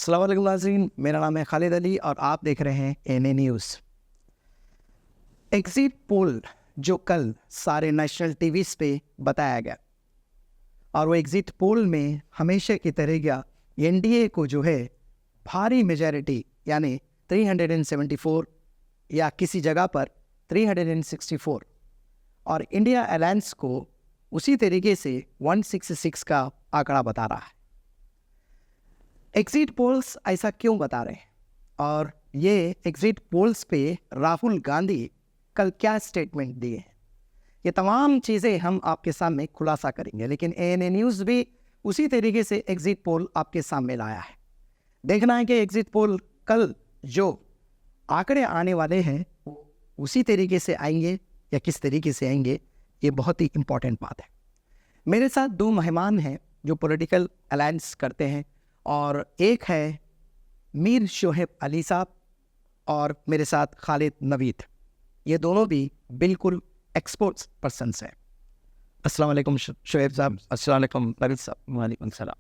अस्सलाम वालेकुम नाज़रीन, मेरा नाम है खालिद अली और आप देख रहे हैं एनए न्यूज़। एग्जिट पोल जो कल सारे नेशनल टीवीज़ पे बताया गया और वो एग्जिट पोल में हमेशा की तरह एनडीए को जो है भारी मेजॉरिटी यानी 374 या किसी जगह पर 364 और इंडिया अलायंस को उसी तरीके से 166 का आंकड़ा बता रहा है। एग्जिट पोल्स ऐसा क्यों बता रहे हैं और ये एग्जिट पोल्स पे राहुल गांधी कल क्या स्टेटमेंट दिए हैं, ये तमाम चीज़ें हम आपके सामने खुलासा करेंगे। लेकिन एएनए न्यूज़ भी उसी तरीके से एग्जिट पोल आपके सामने लाया है। देखना है कि एग्जिट पोल कल जो आंकड़े आने वाले हैं वो उसी तरीके से आएंगे या किस तरीके से आएंगे, ये बहुत ही इम्पोर्टेंट बात है। मेरे साथ दो मेहमान हैं जो पॉलिटिकल अलायंस करते हैं और एक है मीर शोएब अली साहब और मेरे साथ खालिद नवीद। ये दोनों भी बिल्कुल एक्सपर्ट्स पर्सन्स हैं। अस्सलाम वालेकुम शोएब साहब। अस्सलाम वालेकुम नवीद साहब। वालेकुम सलाम।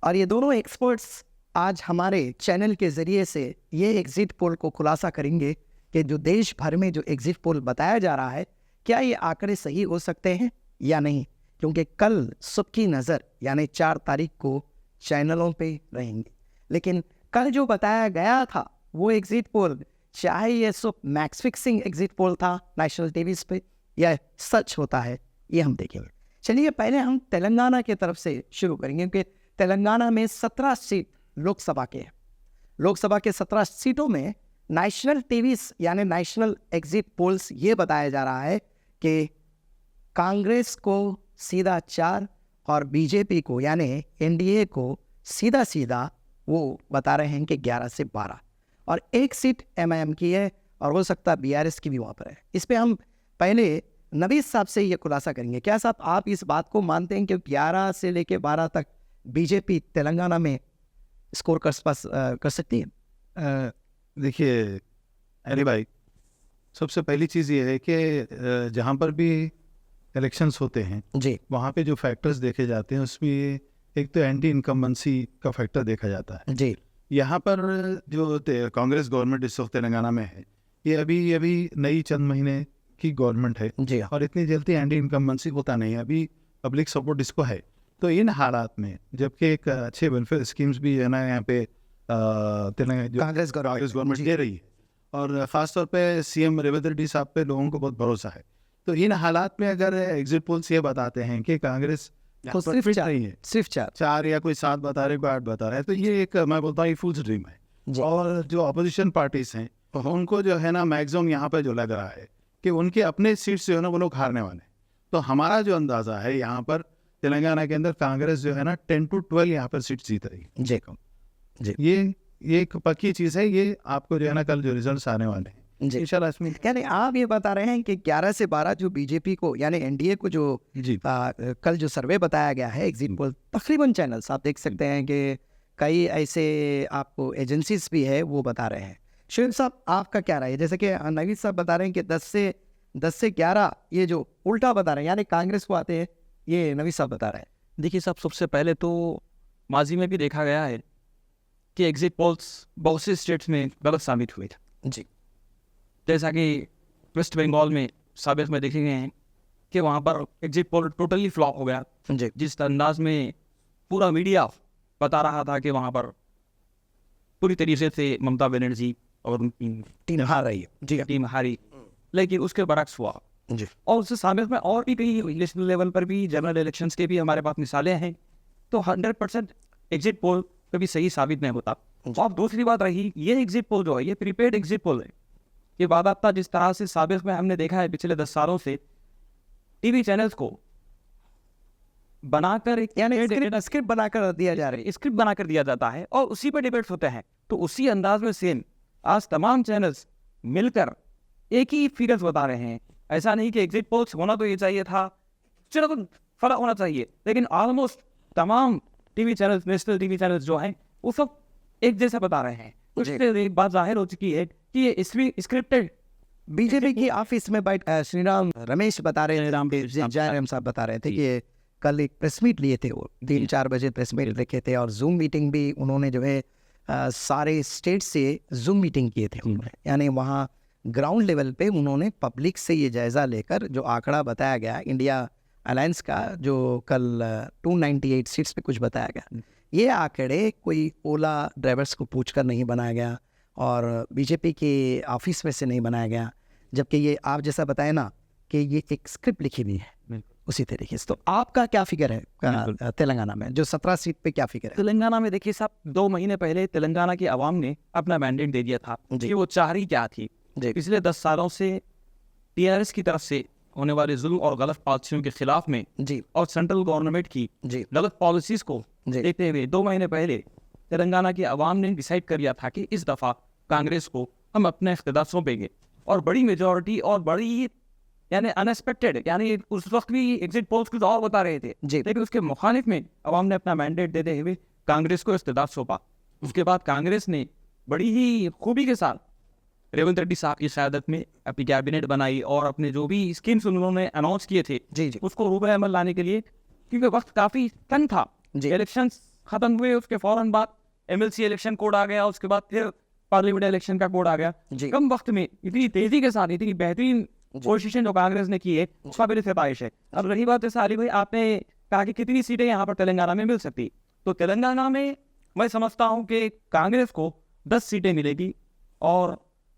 और ये दोनों एक्सपर्ट्स आज हमारे चैनल के ज़रिए से ये एग्जिट पोल को खुलासा करेंगे कि जो देश भर में जो एग्जिट पोल बताया जा रहा है क्या ये आंकड़े सही हो सकते हैं या नहीं, क्योंकि कल सबकी नज़र यानी 4 तारीख को चैनलों पे रहेंगे। लेकिन कल जो बताया गया था वो एग्जिट पोल, चाहे ये सब मैक्स फिक्सिंग एग्जिट पोल था नेशनल टीवीज़ पे या सच होता है, ये हम देखेंगे। चलिए पहले हम तेलंगाना की तरफ से शुरू करेंगे क्योंकि तेलंगाना में 17 सीट लोकसभा के हैं। लोकसभा के 17 सीटों में नेशनल टीवीज़ यानी नेशनल एग्जिट पोल्स ये बताया जा रहा है कि कांग्रेस को सीधा 4 और बीजेपी को यानी एनडीए को सीधा सीधा वो बता रहे हैं कि 11 से 12 और एक सीट एमआईएम की है और हो सकता है बीआरएस की भी वहाँ पर है। इस पर हम पहले नवीद साहब से ये खुलासा करेंगे। क्या साहब आप इस बात को मानते हैं कि 11 से लेके 12 तक बीजेपी तेलंगाना में स्कोर कर सकती है? देखिए अली भाई, सबसे पहली चीज़ ये है कि जहाँ पर भी इलेक्शंस होते हैं जी, वहाँ पे जो फैक्टर्स देखे जाते हैं उसमें एक तो एंटी इनकम्बेंसी का फैक्टर देखा जाता है। जी, यहाँ पर जो कांग्रेस गवर्नमेंट इस वक्त तेलंगाना में है, ये अभी नई चंद महीने की गवर्नमेंट है जी हाँ, और इतनी जल्दी एंटी इनकम्बेंसी होता नहीं है, अभी पब्लिक सपोर्ट इसको है। तो इन हालात में जबकि एक अच्छे वेलफेयर स्कीम्स भी है ना यहाँ पे तेलंगाना जो कांग्रेस गवर्नमेंट दे रही है और ख़ासतौर पे सीएम रेवंत रेड्डी साहब पे लोगों को बहुत भरोसा है। तो इन हालात में अगर एग्जिट पोल्स ये बताते हैं कि कांग्रेस तो सिर्फ फिट 4 नहीं है, सिर्फ 4 या कोई 7 बता रहे, कोई 8 बता रहे हैं, तो ये एक मैं बोलता हूँ फुल ड्रीम है। जी। और जो अपोजिशन पार्टीज हैं उनको जो है ना मैक्सिमम यहाँ पे जो लग रहा है कि उनके अपने सीट्स जो है ना वो लोग हारने वाले हैं। तो हमारा जो अंदाज़ा है यहाँ पर तेलंगाना के अंदर कांग्रेस जो है ना 10 to 12 यहाँ पर सीट जीत रही है। जी जी ये एक पक्की चीज़ है, ये आपको जो है ना कल जो रिजल्ट्स आने वाले हैं जी। इंशाल्लाह इसमें यानी आप ये बता रहे हैं कि 11 से 12 जो बीजेपी को यानी एनडीए को जो जी कल जो सर्वे बताया गया है एग्जिट पोल, तकरीबन चैनल्स आप देख सकते हैं कि कई ऐसे आपको एजेंसीज भी है वो बता रहे हैं। शोएब साहब आपका क्या राय है? जैसे कि नवीद साहब बता रहे हैं कि 10 से 11 ये जो उल्टा बता रहे हैं यानी कांग्रेस को आते हैं, ये नवीद साहब बता रहे हैं। देखिए साहब, सबसे पहले तो माजी में भी देखा गया है कि एग्जिट पोल्स बहुत से स्टेट्स में गलत साबित हुए थे। जी, जैसा कि वेस्ट बंगाल में साबित में देखे गए हैं कि वहाँ पर एग्जिट पोल टोटली फ्लॉप हो गया। जी, जिस अंदाज में पूरा मीडिया बता रहा था कि वहाँ पर पूरी तरीके से ममता बनर्जी और उनकी टीम हार रही है। जी टीम हारी, लेकिन उसके बरक्स हुआ। जी, और उससे साबित में और भी कई नेशनल लेवल पर भी जनरल इलेक्शंस के भी हमारे पास मिसालें हैं। तो 100% एग्जिट पोल कभी सही साबित नहीं होता। और दूसरी बात रही, ये एग्जिट पोल जो है ये प्रीपेड एग्जिट पोल है। ये बाकायदा जिस तरह से साबित में हमने देखा है पिछले 10 सालों से टीवी चैनल्स को बनाकर यानी स्क्रिप्ट बनाकर दिया जा रहा है। स्क्रिप्ट बनाकर दिया जाता है और उसी पर डिबेट्स होते हैं। तो उसी अंदाज में सेम आज तमाम चैनल्स मिलकर एक ही फिगर्स बता रहे हैं। ऐसा नहीं कि एग्जिट पोल्स होना तो ये चाहिए था, चलो तो फर्क होना चाहिए, लेकिन ऑलमोस्ट तमाम TV channels, national TV channels जो हैं वो सब एक जैसा बता रहे हैं। उससे एक बात जाहिर हो चुकी है कि ये स्क्रिप्टेड बीजेपी की ऑफिस में बैठ श्रीराम रमेश बता रहे थे, जयराम साहब बता रहे थे कि कल एक प्रेस मीट लिए थे, वो 3-4 बजे प्रेस मीट रखे थे, और जूम मीटिंग भी उन्होंने जो है सारे स्टेट से जूम मीटिंग किए थे उन्होंने, यानी वहाँ ग्राउंड लेवल पे उन्होंने पब्लिक से ये जायज़ा लेकर जो आंकड़ा बताया गया इंडिया अलायंस का, जो कल 298 सीट्स पे कुछ बताया गया, ये आंकड़े कोई ओला ड्राइवर्स को पूछकर नहीं बनाया गया और बीजेपी के ऑफिस में से नहीं बनाया गया, जबकि ये आप जैसा बताए ना कि ये एक स्क्रिप्ट लिखी हुई है उसी तरीके से। तो आपका क्या फिगर है तेलंगाना में, जो 17 सीट पे क्या फिगर है? तेलंगाना में देखिए साहब, 2 महीने पहले तेलंगाना की आवाम ने अपना मैंडेट दे दिया था कि वो चाह रही क्या थी। पिछले 10 सालों से टीआरएस की तरफ से होने वाले जुल्म और गलत पॉलिसियों के खिलाफ में जी और सेंट्रल गवर्नमेंट की जी गलत पॉलिसीज को जी देखते हुए 2 महीने पहले तेलंगाना की आवाम ने डिसाइड कर लिया था कि इस दफा कांग्रेस को हम अपना इख्तियार सौंपेंगे, और बड़ी मेजॉरिटी और बड़ी यानी अनएक्सपेक्टेड, यानी उस वक्त भी एग्जिट पोल्स कुछ और बता रहे थे जी। लेकिन उसके मुखालिफ में आवाम ने अपना मैंडेट देते हुए कांग्रेस को इख्तियार सौंपा। उसके बाद कांग्रेस ने बड़ी ही खूबी के साथ रेवंत रेड्डी साहब की क़यादत में अपनी कैबिनेट बनाई और अपने जो भी स्कीम्स उन्होंने अनाउंस किए थे जी जी उसको रूबे अमल लाने के लिए, क्योंकि वक्त काफ़ी तंग था, जी। इलेक्शंस खत्म हुए उसके फौरन बाद एमएलसी इलेक्शन कोड आ गया, उसके बाद फिर पार्लियामेंट इलेक्शन का कोड आ गया। जी। कम वक्त में इतनी तेजी के साथ इतनी बेहतरीन कोशिश जो कांग्रेस ने की है उसका भी सिफारिश है। अब रही बात है साली भाई, आपने कहा कि कितनी सीटें यहाँ पर तेलंगाना में मिल सकती, तो तेलंगाना में मैं समझता हूँ कि कांग्रेस को 10 सीटें मिलेगी, और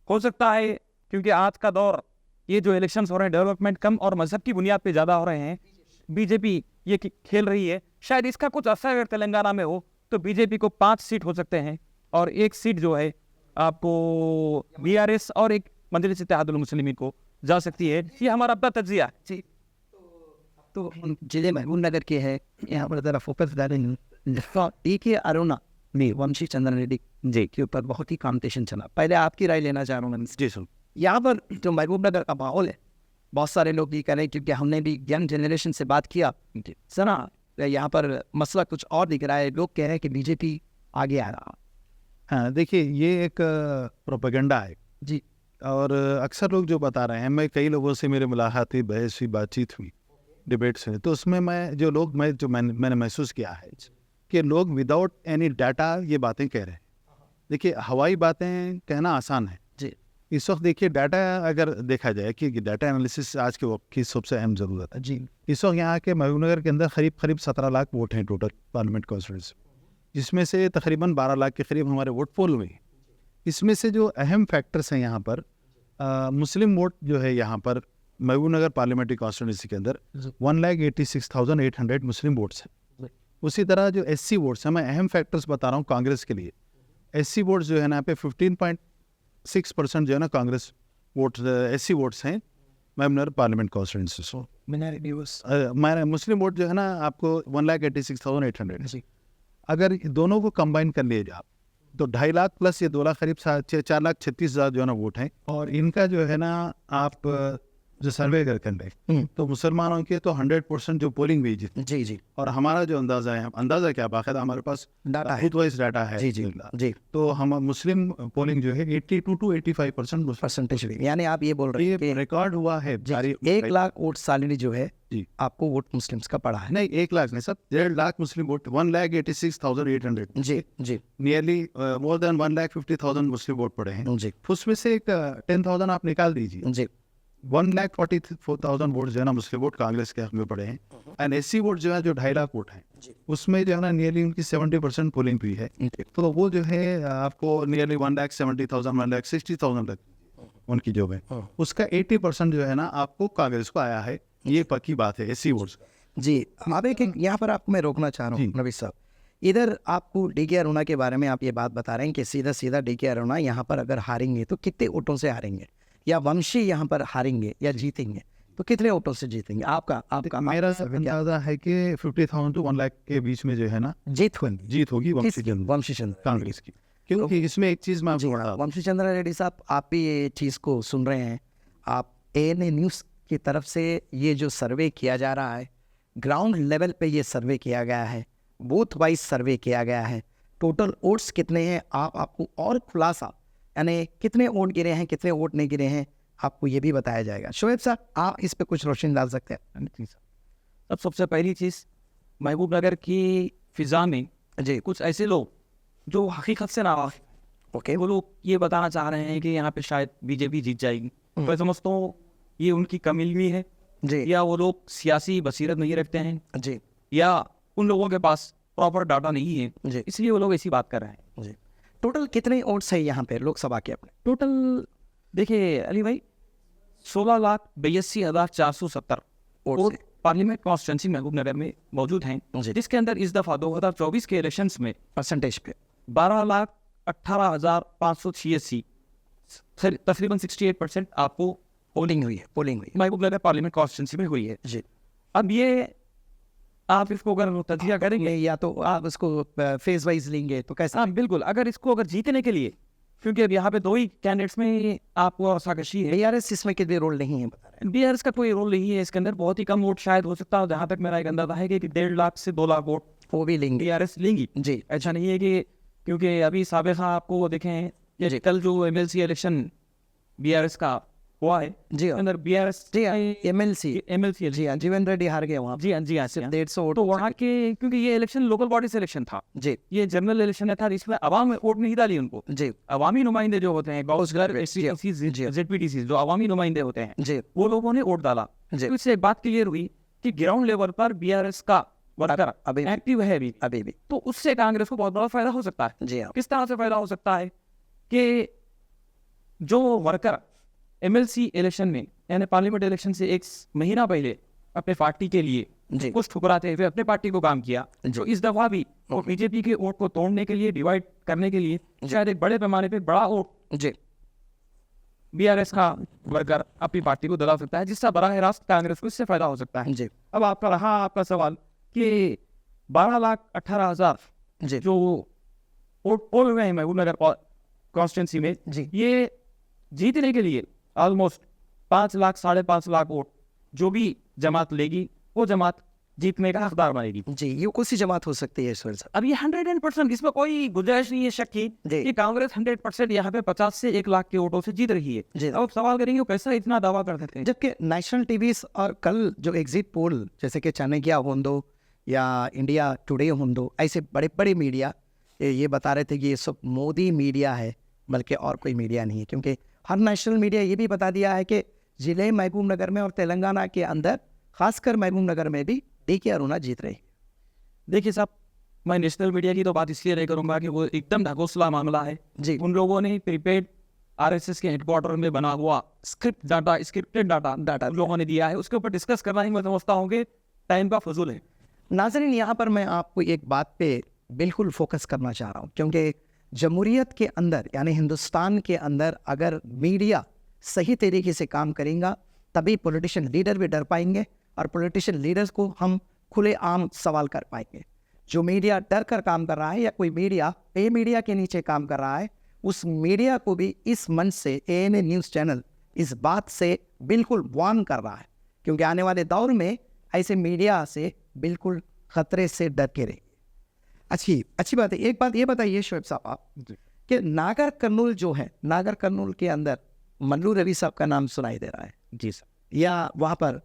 हो सकता है क्योंकि आज का दौर ये जो इलेक्शंस हो रहे हैं डेवलपमेंट कम और मजहब की बुनियाद पे ज़्यादा हो रहे हैं, बीजेपी ये खेल रही है, शायद इसका कुछ असर अगर तेलंगाना में हो तो बीजेपी को 5 सीट हो सकते हैं, और 1 सीट जो है आपको बीआरएस और एक मजलिस इत्तेहादुल मुस्लिमीन को जा सकती है। ये हमारा अपना तज्जिया है जी। तो हम जिले महबूब नगर के हैं, यहाँ पर ज़रा फोकस डालें। के अरुणा ने वंशी चंद्रन रेड्डी जी के ऊपर बहुत ही कॉम्पिटिशन चला, पहले आपकी राय लेना चाह रहा हूँ मैं। जी सर। यहाँ पर जो महबूब नगर का माहौल है, बहुत सारे लोग ये कह रहे हैं, क्योंकि हमने भी यंग जनरेशन से बात किया सर, यहाँ पर मसला कुछ और दिख रहा है, लोग कह रहे हैं कि बीजेपी आगे आ रहा। हाँ देखिए, ये एक प्रोपेगेंडा है जी, और अक्सर लोग जो बता रहे हैं, मैं कई लोगों से मेरी मुलाकात हुई, बहस हुई, बातचीत हुई, डिबेट्स हुई, तो उसमें मैंने महसूस किया है कि लोग विदाउट एनी डाटा ये बातें कह रहे हैं। देखिए, हवाई बातें कहना आसान है जी इस वक्त। देखिए, डाटा अगर देखा जाए कि डाटा एनालिसिस आज के वक्त की सबसे अहम ज़रूरत है। जी इस वक्त यहाँ के महबूबनगर के अंदर करीब 17 लाख वोट हैं टोटल पार्लियामेंट कॉन्स्टिट्यूंसी, जिसमें से तकरीबन 12 लाख के करीब हमारे वोट पोल हुए। इसमें से जो अहम फैक्टर्स हैं यहाँ पर, मुस्लिम वोट जो है यहाँ पर महबूबनगर पार्लियामेंट्री कॉन्स्टिट्यूंसी के अंदर 1,86,800 मुस्लिम वोट्स हैं। उसी तरह जो एससी वोट्स हैं, मैं अहम फैक्टर्स बता रहा हूँ कांग्रेस के लिए। एससी वोट्स जो है ना, यहाँ पे 15.6% जो है ना कांग्रेस वोट्स एससी वोट्स हैं महबूबनगर पार्लियामेंट कॉन्स्टिट्यूंसी। मुस्लिम वोट जो है ना आपको 1,86,800। अगर दोनों को कंबाइन कर लिए जाए तो 2.5 लाख प्लस ये 2 लाख करीब 4,36,000 जो है ना वोट हैं। और इनका जो है ना आप जो सर्वे करके तो मुसलमानों के तो 100% जो पोलिंग हुई जी जी और हमारा जो अंदाज़ा है, अंदाज़ा क्या बाकायदा हमारे पास डाटा है, खुद वाइज डाटा है जी जी जी, तो हम मुस्लिम पोलिंग जो है 82 to 85% परसेंटेज, यानी आप ये बोल रहे हैं ये रिकॉर्ड हुआ है जारी। 1 लाख वोट सालनी जो है जी, आपको वोट मुस्लिम्स का पड़ा है। नहीं 1 लाख नहीं सब, 1.5 लाख मुस्लिम वोट, 1,86,800 जी जी नियरली मोर देन 1,50,000 मुस्लिम वोट पड़े हैं। जी उसमें से एक 10,000 आप निकाल दीजिए, जी 1,44,000 वोट जो है ना मुस्लिम वोट कांग्रेस के हक में पड़े हैं। एंड एससी वोट जो है जो 2.5 लाख वोट हैं, उसमें जो है ना नियरली उनकी 70% पोलिंग हुई है। तो वो जो है आपको नियरली 1,70,000 1,60,000 तक उनकी जो है उसका 80% जो है ना आपको कांग्रेस को आया है। ये पक्की बात है एससी वोट्स। जी। अब एक यहाँ पर आपको मैं रोकना चाह रहा हूँ जी। नबी साहब, इधर आपको डीके अरुणा के बारे में आप ये बात बता रहे हैं कि सीधा सीधा डीके अरुणा यहाँ पर अगर हारेंगे तो कितने वोटों से हारेंगे, या वंशी यहाँ पर हारेंगे या जीतेंगे तो कितने वोटों से जीतेंगे? आपका मेरा अंदाजा है कि 50,000 to 1 लाख के बीच में जो है ना जीत होगी, जीत होगी वंशी चंद्र कांग्रेस की। क्योंकि इसमें एक चीज़ मैं जी आपको बता दूं। वंशी चंद्र रेड्डी साहब, आप भी ये चीज़ को सुन रहे हैं, आप ANA न्यूज़ की तरफ से ये जो सर्वे किया जा रहा है, ग्राउंड लेवल पे ये सर्वे किया गया है, बूथ वाइज सर्वे किया गया है, टोटल वोट्स कितने हैं आपको और खुलासा, यानी कितने वोट गिरे हैं कितने वोट नहीं गिरे हैं, आपको ये भी बताया जाएगा। शोएब साहब, आप इस पे कुछ रोशनी डाल सकते हैं? अब सबसे पहली चीज़ महबूब नगर की फिजा में जी कुछ ऐसे लोग जो हकीकत से नाराज, ओके वो लोग ये बताना चाह रहे हैं कि यहाँ पे शायद बीजेपी जीत जाएगी। तो मैं समझता हूँ ये उनकी कमी इल्मी है, जी या वो लोग सियासी बसीरत नहीं रखते हैं, जी या उन लोगों के पास प्रॉपर डाटा नहीं है, जी इसलिए वो लोग ऐसी बात कर रहे हैं। जी टोटल कितने वोट्स है यहाँ पे लोकसभा के अपने? टोटल देखिए अली भाई 16,82,470 वोट वोट से। पार्लियामेंट कॉन्स्टिट्यूंसी महबूब नगर में मौजूद हैं, जी। जिसके अंदर इस दफा 2024 के इलेक्शंस में परसेंटेज पे 12,18,586 तकरीबन 68% आपको पोलिंग हुई है महबूब नगर पार्लियामेंट कॉन्स्टिट्यूंसी में हुई है। जी। अब ये आप इसको अगर तजिया करेंगे, नहीं, या तो आप इसको फेज वाइज लेंगे तो कैसे? हाँ बिल्कुल, अगर इसको अगर जीतने के लिए, क्योंकि अब यहाँ पे दो ही कैंडिडेट्स में आपको साकशी है, बीआरएस इसमें कितने रोल नहीं है बता रहे बीआरएस का कोई रोल नहीं है इसके अंदर, बहुत ही कम वोट शायद हो सकता है, जहाँ तक मेरा एक अंदाजा है कि 1.5 लाख से 2 लाख वोट हैं, वो भी लेंगे। बीआरएस लेंगी। जी ऐसा नहीं है कि क्योंकि अभी साबिका आपको देखें जी। कि कल जो एमएलसी इलेक्शन बीआरएस का हुआ है, जी हाँ। अंदर बीआरएस जी हाँ, एमएलसी एमएलसी जी हाँ, जीवन रेड्डी हार गए वहाँ जी हाँ जी हाँ सिर्फ 150 वोट। तो वहाँ के, क्योंकि ये इलेक्शन लोकल बॉडी से इलेक्शन था, जी ये जनरल इलेक्शन था, इसमें अवाम वोट नहीं डाली उनको। जी अवामी नुमाइंदे जो होते हैं काउंसलर, जी। जेडपीटीसी जो अवामी नुमाइंदे होते हैं, जी वो लोगों ने वोट डाला। जी। तो इससे एक बात क्लियर हुई कि ग्राउंड लेवल पर बीआरएस का वर्कर अभी एक्टिव है अभी, अभी भी तो उससे कांग्रेस को बहुत बड़ा फायदा हो सकता है। जी हाँ। किस तरह से फायदा हो सकता है कि जो वर्कर एमएलसी इलेक्शन में यानी पार्लियामेंट इलेक्शन से 1 महीना पहले अपने पार्टी के लिए जी कुछ ठुकराते हुए अपने पार्टी को काम किया, जी। तो इस दफा भी वो बीजेपी के वोट को तोड़ने के लिए, डिवाइड करने के लिए शायद एक बड़े पैमाने पे बड़ा वोट जी बीआरएस का वर्कर अपनी पार्टी को दिला सकता है, जिससे बराह रास्त कांग्रेस को इससे फायदा हो सकता है। जी अब आपका रहा आपका सवाल कि 12,18,000 जी जो वोट पोल हुए हैं महबूब नगर कॉन्स्टिट्यूंसी में, जी ये जीतने के लिए ऑलमोस्ट 5 लाख 5.5 लाख वोट जो भी जमात लेगी, वो जमात जीतने का हकदार बनेगी। जी ये कौन सी जमात हो सकती है ईश्वर साहब? अब ये 100% इसमें कोई गुंजाइश नहीं है शक की जी। कि कांग्रेस 100% यहाँ पे 50 से 1 लाख के वोटों से जीत रही है। जी। अब आप सवाल करेंगे वो कैसा इतना दावा कर सकते हैं? जबकि नेशनल टीवी और कल जो एग्जिट पोल जैसे कि चाणक्य होंदो या इंडिया टुडे होंदो, ऐसे बड़े बड़े मीडिया ये बता रहे थे कि ये सब मोदी मीडिया है, बल्कि और कोई मीडिया नहीं है, क्योंकि हर नेशनल मीडिया ये भी बता दिया है कि जिले महबूब नगर में और तेलंगाना के अंदर खासकर महबूब नगर में भी DK अरुणा जीत रही है। देखिए साहब, मैं नेशनल मीडिया की तो बात इसलिए नहीं करूंगा कि वो एकदम ढकोसला मामला है। जी उन लोगों ने प्रीपेड RSS के हेडक्वार्टर में बना हुआ स्क्रिप्टेड डाटा उन लोगों ने दिया है, उसके ऊपर डिस्कस करना ही मैं समझता हूँ कि टाइम का फजूल है। नाज़रीन, यहाँ पर मैं आपको एक बात पे बिल्कुल फोकस करना चाह रहा हूँ, क्योंकि जमहूरियत के अंदर यानी हिंदुस्तान के अंदर अगर मीडिया सही तरीके से काम करेगा तभी पॉलिटिशियन लीडर भी डर पाएंगे और पॉलिटिशियन लीडर्स को हम खुलेआम सवाल कर पाएंगे। जो मीडिया डर कर काम कर रहा है या कोई मीडिया पे मीडिया के नीचे काम कर रहा है, उस मीडिया को भी इस मंच से ANA न्यूज़ चैनल इस बात से बिल्कुल वार्न कर रहा है, क्योंकि आने वाले दौर में ऐसे मीडिया से बिल्कुल खतरे से डर के रहिए। अच्छी बात है। एक बात ये बताइए शोएब साहब आप कि नागर कर्नूल जो है, नागर कर्नूल के अंदर मल्लू रवि साहब का नाम सुनाई दे रहा है जी सर। या वहाँ पर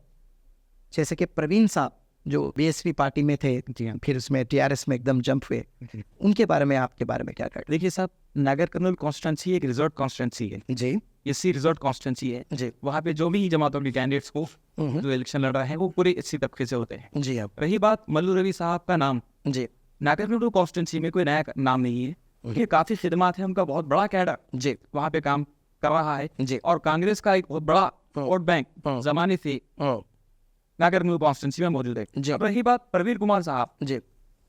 जैसे कि प्रवीण साहब जो BSP पार्टी में थे, जी हाँ। फिर उसमें TRS में एकदम जंप हुए, उनके बारे में आपके बारे में क्या कहते देखिए साहब, नगर कर्नूल कॉन्स्टिट्यूंसी एक रिजर्व कॉन्स्टिट्यूंसी है, हैं? जी SC रिजर्व कॉन्स्टिट्यूंसी है। जी वहाँ पे जो भी जमातों के कैंडिडेट्स को जो इलेक्शन लड़ रहे हैं वो पूरे SC तबके से होते हैं। जी अब रही बात मल्लू रवि साहब का नाम, जी नगर कर्नूल कॉन्स्टिट्यूंसी में कोई नया नाम नहीं है, ये काफी खिदमात है, उनका बहुत बड़ा कैडर जी वहाँ पे काम कर रहा है जी और कांग्रेस का एक बहुत बड़ा वोट बैंक जमाने से नगर कर्नूल कॉन्स्टिट्यूंसी में मौजूद है। जी। अब रही बात प्रवीण कुमार साहब, जी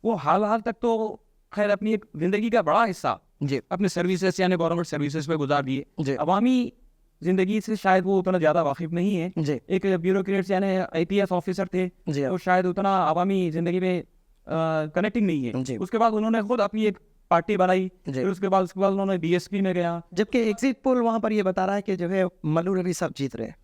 वो हाल तक तो खैर अपनी एक जिंदगी का बड़ा हिस्सा जी अपने सर्विसेज यानी गवर्नमेंट सर्विसेज पे गुजार दिए। जी अवामी जिंदगी से शायद वो उतना ज्यादा वाकिफ नहीं है। जी एक ब्यूरोक्रेट्स यानी IPS ऑफिसर थे, जी तो शायद उतना अवामी जिंदगी में कनेक्टिंग नहीं जी। है। उसके बाद उन्होंने खुद अपनी एक पार्टी बनाई, जी। फिर उसके बाद उन्होंने BSP में गया। जबकि एग्जिट पोल वहाँ पर ये बता रहा है कि जो है मल्लू रवि साहब जीत रहे हैं।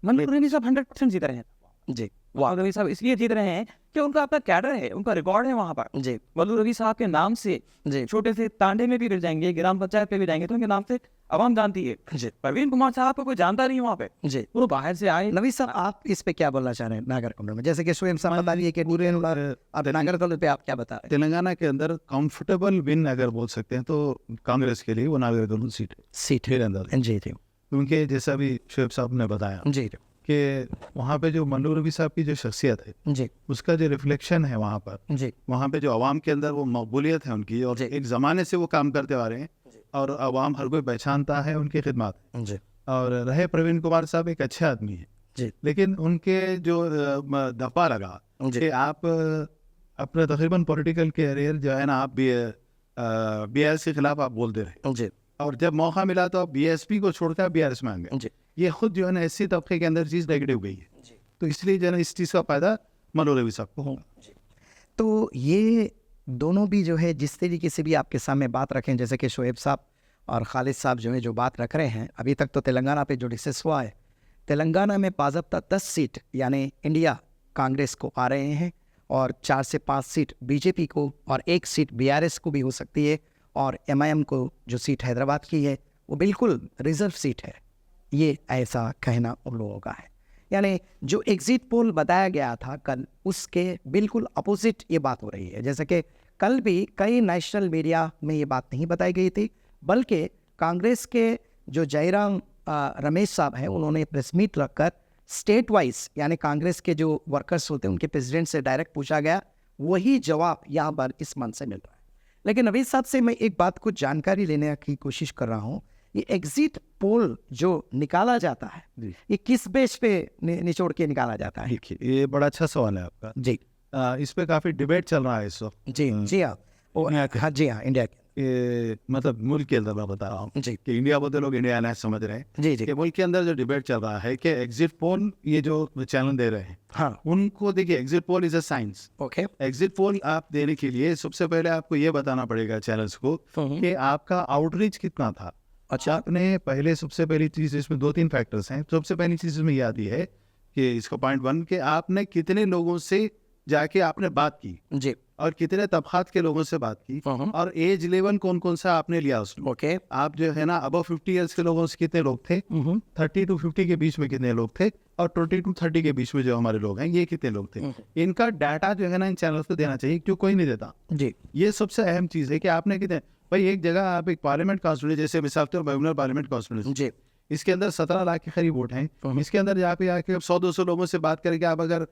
मल्लू रवि साहब 100% जीत रहे हैं। जी वहाँ रवि साहब इसलिए जीत रहे हैं कि उनका अपना कैडर है, उनका रिकॉर्ड है वहाँ पर। जी मल्लू रवि साहब के नाम से जी छोटे से तांडे में भी गिर जाएंगे, ग्राम पंचायत पे भी जाएंगे तो उनके नाम से आवाम जानती है। जी प्रवीण कुमार साहब को कोई जानता नहीं वहाँ पे, जी वो बाहर से आए। नवीद साहब, आप इस पे क्या बोलना चाह रहे हैं नागर कानून में? जैसे कि स्वयं साहब बता रही है कि पूरे अब नागर कानून पे आप क्या बता रहे तेलंगाना के अंदर कंफर्टेबल विन अगर बोल सकते हैं तो कांग्रेस के लिए वो नागर कानून सीट है हैं? सीट मेरे अंदर, जी जी क्योंकि जैसा भी शोएब साहब ने बताया जी कि वहाँ पे जो मल्लू रवि साहब की जो शख्सियत है जी उसका जो रिफ्लेक्शन है वहाँ पर, जी वहाँ पे जो आवाम के अंदर वो मकबूलियत है उनकी, और जी। एक ज़माने से वो काम करते आ रहे हैं और आवाम हर कोई पहचानता है उनकी खिदमत। जी और रहे प्रवीण कुमार साहब एक अच्छे आदमी है, जी लेकिन उनके जो दफा लगा जी कि आप अपने तकरीबन पॉलिटिकल कैरियर जो है ना आप BRS के खिलाफ आप बोलते रहे, जी और जब मौका मिला तो आप BSP को छोड़कर BRS में आ गए। जी ये खुद जो है ना ऐसी तबके के अंदर चीज़ नेगेटिव गई है, जी। तो इसलिए जो है ना इस चीज़ का फायदा मल्लू रवि साहब को होगा। तो ये दोनों भी जो है जिस तरीके से भी आपके सामने बात रखें, जैसे कि शोएब साहब और खालिद साहब जो है जो बात रख रहे हैं, अभी तक तो तेलंगाना पे जो डिस्कस हुआ है, तेलंगाना में बाज़ाब्ता 10 सीट यानी इंडिया कांग्रेस को आ रहे हैं और 4 से 5 सीट बीजेपी को और 1 सीट BRS को भी हो सकती है, और MIM को जो सीट हैदराबाद की है वो बिल्कुल रिजर्व सीट है, ये ऐसा कहना उन लोगों का है। यानी जो एग्जिट पोल बताया गया था कल, उसके बिल्कुल अपोजिट ये बात हो रही है। जैसे कि कल भी कई नेशनल मीडिया में ये बात नहीं बताई गई थी, बल्कि कांग्रेस के जो जयराम रमेश साहब हैं उन्होंने प्रेस मीट रखकर स्टेट वाइज यानी कांग्रेस के जो वर्कर्स होते हैं उनके प्रेसिडेंट से डायरेक्ट पूछा गया, वही जवाब यहाँ पर इस मंच से मिल रहा है। लेकिन नवीद साहब से मैं एक बात कुछ जानकारी लेने की कोशिश कर रहा हूँ, ये एग्जिट पोल जो निकाला जाता है जी। ये किस बेस पे निचोड़ के निकाला जाता है? देखिए ये बड़ा अच्छा सवाल है आपका। जी इस पे काफ़ी डिबेट चल रहा है इस वक्त। जी जी हाँ हाँ जी हाँ इंडिया के ये मतलब मुल्क के अंदर मैं बता रहा हूँ जी कि इंडिया बोलते लोग इंडिया ना समझ रहे हैं जी जी कि मुल्क के अंदर जो डिबेट चल रहा है कि एग्जिट पोल ये जो चैनल दे रहे हैं हाँ उनको देखिए, exit pole is a science. Okay exit poll आप देने के लिए सबसे पहले आपको ये बताना पड़ेगा चैनल्स को कि आपका आउटरीच कितना था। अच्छा आपने पहले सबसे पहली चीज, इसमें 2-3 फैक्टर्स हैं। सबसे पहली चीज इसमें ये आती है कि इसका पॉइंट 1 कि आपने कितने लोगों से जाके आपने बात की जी और कितने तबकात के लोगों से बात की, और एज लेवल कौन कौन सा आपने लिया उसमें। ओके आप जो है ना अबव 50 ईयर्स के लोगों से कितने लोग थे, 30 to 50 के बीच में कितने लोग थे, और 20 to 30 के बीच में जो हमारे लोग हैं ये कितने लोग थे। इनका डाटा जो है ना इन चैनल्स को देना चाहिए, क्यों कोई नहीं देता। जी ये सबसे अहम चीज़ है कि आपने कितने, भाई एक जगह आप एक पार्लियामेंट कॉन्स्टिट्यूंसी जैसे मिसाल के तौर पार्लियामेंट कॉन्स्टिट्यूंसी, जी इसके अंदर 17 लाख के करीब वोट हैं। इसके अंदर जहाँ पे आके 100-200 लोगों से बात करके आप अगर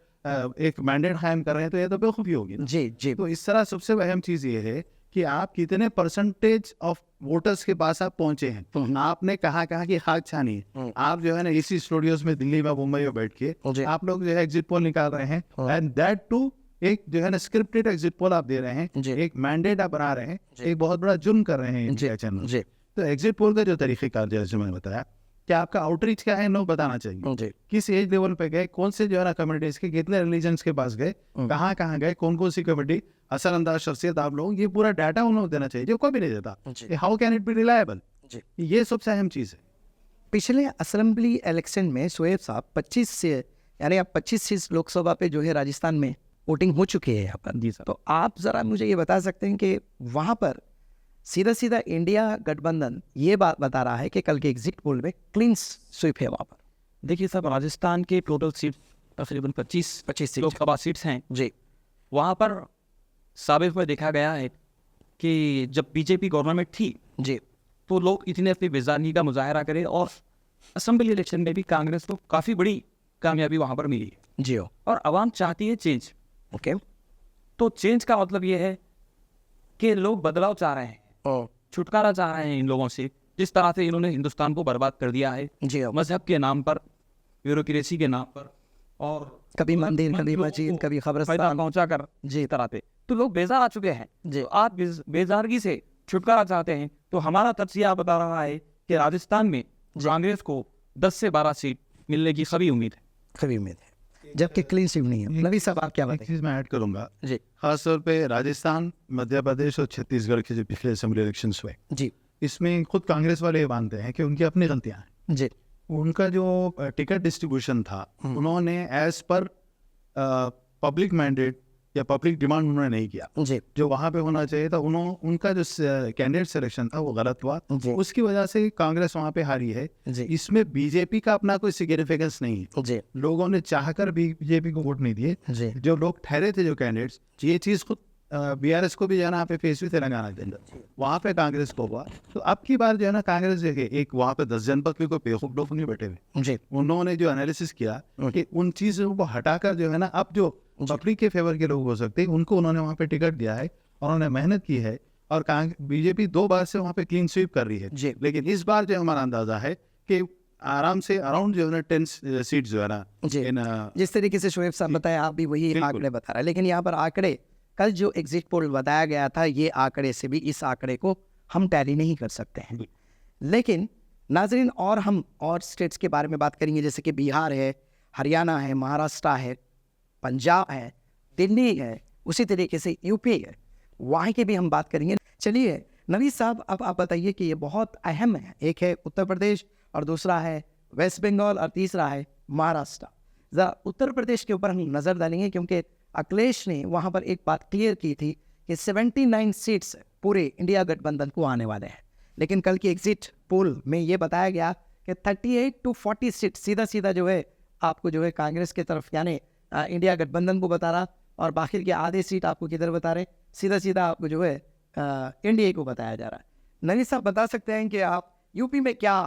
एक मैंडेट कायम कर रहे हैं तो ये तो बेवकूफ़ी होगी ना। जी जी तो इस तरह सबसे अहम चीज़ ये है कि आप कितने परसेंटेज ऑफ वोटर्स के पास आप पहुंचे हैं, आपने कहाँ कहाँ की खाक छानी है। आप जो है ना इसी स्टूडियोज में दिल्ली में मुंबई में बैठ जी। के आप लोग जो है एग्जिट पोल निकाल रहे हैं, एंड दैट टू एक जो है ना स्क्रिप्टेड एग्जिट पोल आप दे रहे हैं, जी। एक मैंडेट आप बना रहे हैं, एक बहुत बड़ा जुर्म कर रहे हैं इंडिया चैनल। जी तो एग्जिट पोल का जो तरीक़ेकार जैसे मैंने बताया कि आपका आउटरीच क्या है लोग बताना चाहिए, जी किस एज लेवल पे गए, कौन से जो है ना कम्युनिटीज के, कितने रिलीजन्स के पास गए, कहाँ कहाँ गए, कौन कौन सी कम्युनिटी, असरअंदाज शख्सियत आप लोग, ये पूरा डाटा उन लोगों को देना चाहिए जो कोई भी नहीं देता। जी। How can it be reliable, जी ये सबसे अहम चीज़ है। पिछले असेंबली इलेक्शन में शोएब साहब 25 से यानी अब 25 सीट लोकसभा पे जो है राजस्थान में वोटिंग हो चुकी है यहाँ पर। जी सर। तो आप ज़रा मुझे ये बता सकते हैं कि वहाँ पर सीधा सीधा इंडिया गठबंधन ये बात बता रहा है कि कल के एग्जिट पोल में क्लीन स्वीप है वहाँ पर? देखिए साहब, राजस्थान के टोटल सीट तकरीबन 25 25 सीट लोकसभा सीट्स हैं। जी वहाँ पर साबित में देखा गया है कि जब बीजेपी गवर्नमेंट थी जी तो लोग इतने अपनी बेजानी का मुजाहरा करें, और असेंबली इलेक्शन में भी कांग्रेस को काफ़ी बड़ी कामयाबी वहाँ पर मिली है, जी हो और आवाम चाहती है चेंज। ओके तो चेंज का मतलब ये है कि लोग बदलाव चाह रहे हैं, ओ छुटकारा चाह रहे हैं इन लोगों से, जिस तरह से इन्होंने हिंदुस्तान को बर्बाद कर दिया है जी हो मजहब के नाम पर, ब्यूरोक्रेसी के नाम पर, और कभी मंदिर कभी लोगों मस्जिद को कभी फायदा खबरस्तान पहुंचा कर जी तरह पे, तो लोग बेजार आ चुके हैं। जी तो आप बेजारगी से छुटकारा चाहते हैं, तो हमारा तज्जिया बता रहा है कि राजस्थान में कांग्रेस को 10 से 12 सीट मिलने की सभी उम्मीद है। कभी उम्मीद है, जबकि क्लीन स्वीप नहीं है। नबी साहब आप क्या एक बताएं? चीज़ मैं ऐड करूंगा, जी खासतौर पे राजस्थान, मध्य प्रदेश और छत्तीसगढ़ के जो पिछले असेंबली इलेक्शन हुए, जी इसमें खुद कांग्रेस वाले ये मानते हैं कि उनकी अपनी गलतियां हैं। जी उनका जो टिकट डिस्ट्रीब्यूशन था, उन्होंने एज पर पब्लिक मैंडेट या पब्लिक डिमांड उन्होंने नहीं किया। जी जो वहाँ पे होना चाहिए था, उनका जो कैंडिडेट सिलेक्शन था वो गलत हुआ, जी उसकी वजह से कांग्रेस वहाँ पे हारी है। जी इसमें बीजेपी का अपना कोई सिग्निफिकेंस नहीं है, जी लोगों ने चाहकर भी बीजेपी को वोट नहीं दिए। जी जो लोग ठहरे थे, जो कैंडिडेट्स, ये चीज़ खुद बीआरएस को भी जो है ना यहाँ पे फेस हुई तेलंगाना के अंदर, वहाँ पे कांग्रेस को हुआ। तो अब की बार जो है ना कांग्रेस देखे, एक वहाँ पे 10 जनपद में कोई बेवकूफ लोग नहीं बैठे हुए, जी उन्होंने जो एनालिसिस किया कि उन चीज़ों को हटाकर जो है ना अब जो पब्लिक के फेवर के लोग हो सकते हैं उनको उन्होंने वहाँ पे टिकट दिया है और उन्होंने मेहनत की है। और बीजेपी 2 बार से वहाँ पे क्लीन स्वीप कर रही है, जी। लेकिन इस बार जो हमारा अंदाजा है कि आराम से अराउंड जो है ना 10 सीट जो है ना जी। इन जिस तरीके से शोएब साहब बताए, आप भी वही बिल्कुल। आंकड़े बता रहे हैं, लेकिन यहाँ पर आंकड़े, कल जो एग्जिट पोल बताया गया था, ये आंकड़े से भी इस आंकड़े को हम टैली नहीं कर सकते हैं। लेकिन नाजरीन, और हम और स्टेट्स के बारे में बात करेंगे, जैसे कि बिहार है, हरियाणा है, महाराष्ट्र है, पंजाब है, दिल्ली है, उसी तरीके से यूपी है, वहाँ की भी हम बात करेंगे। चलिए नवीद साहब, अब आप बताइए कि ये बहुत अहम है, एक है उत्तर प्रदेश और दूसरा है वेस्ट बंगाल और तीसरा है महाराष्ट्र। ज़रा उत्तर प्रदेश के ऊपर हम नज़र डालेंगे, क्योंकि अखिलेश ने वहाँ पर एक बात क्लियर की थी कि 79 सीट्स पूरे इंडिया गठबंधन को आने वाले हैं, लेकिन कल की एग्जिट पोल में ये बताया गया कि 38 to 40 सीट सीधा सीधा जो है आपको जो है कांग्रेस की तरफ, यानी इंडिया गठबंधन को बता रहा, और बाकी के आधे सीट आपको किधर बता रहे, सीधा सीधा आपको जो है एनडीए को बताया जा रहा है। नवीद साहब बता सकते हैं कि आप यूपी में क्या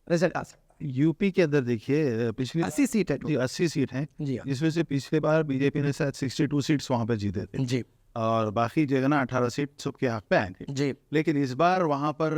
रिजल्ट आ सकता है? यूपी के अंदर देखिए पिछली 80 सीट है जी 80 सीट हैं, जी हाँ। जिसमें से पिछले बार बीजेपी ने शायद 62 सीट्स वहाँ पे जीते थे जी और बाकी जो है ना 18 सीट सबके हक पे आए थे। जी लेकिन इस बार वहाँ पर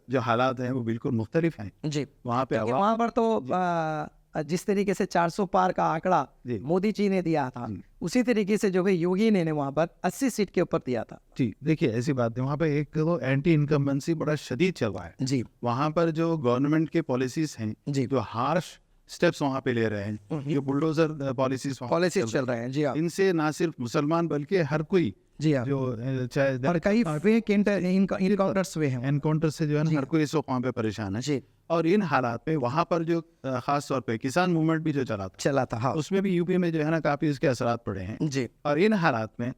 जो हालात हैं वो बिल्कुल मुख्तलिफ हैं। जी। वहाँ पे क्योंकि आवाम वहाँ पर तो जिस तरीके से 400 पार का आंकड़ा जी। मोदी जी ने दिया था, उसी तरीके से जो है योगी ने वहाँ पर 80 सीट के ऊपर दिया था। जी देखिए ऐसी बात है, वहाँ पे एक तो एंटी इनकम्बेंसी बड़ा शदीद चल रहा है। जी वहाँ पर जो गवर्नमेंट के पॉलिसीज हैं, जी। जो हार्श स्टेप्स वहाँ पे ले रहे हैं, जो बुलडोजर पॉलिसीज पॉलिसीज चल रहे हैं। जी हाँ इनसे ना सिर्फ मुसलमान बल्कि हर कोई जी हाँ। जो चाहे और कई फेक इनकाउंटर्स हुए हैं। एनकाउंटर से जो है ना हर कोई इस वक्त वहाँ पे परेशान है। जी और इन हालात में वहाँ पर जो खास तौर पे किसान मूवमेंट भी जो चला था, चला था। हाँ उसमें भी यूपी में जो है ना काफी इसके असरात पड़े हैं। जी और इन हालात में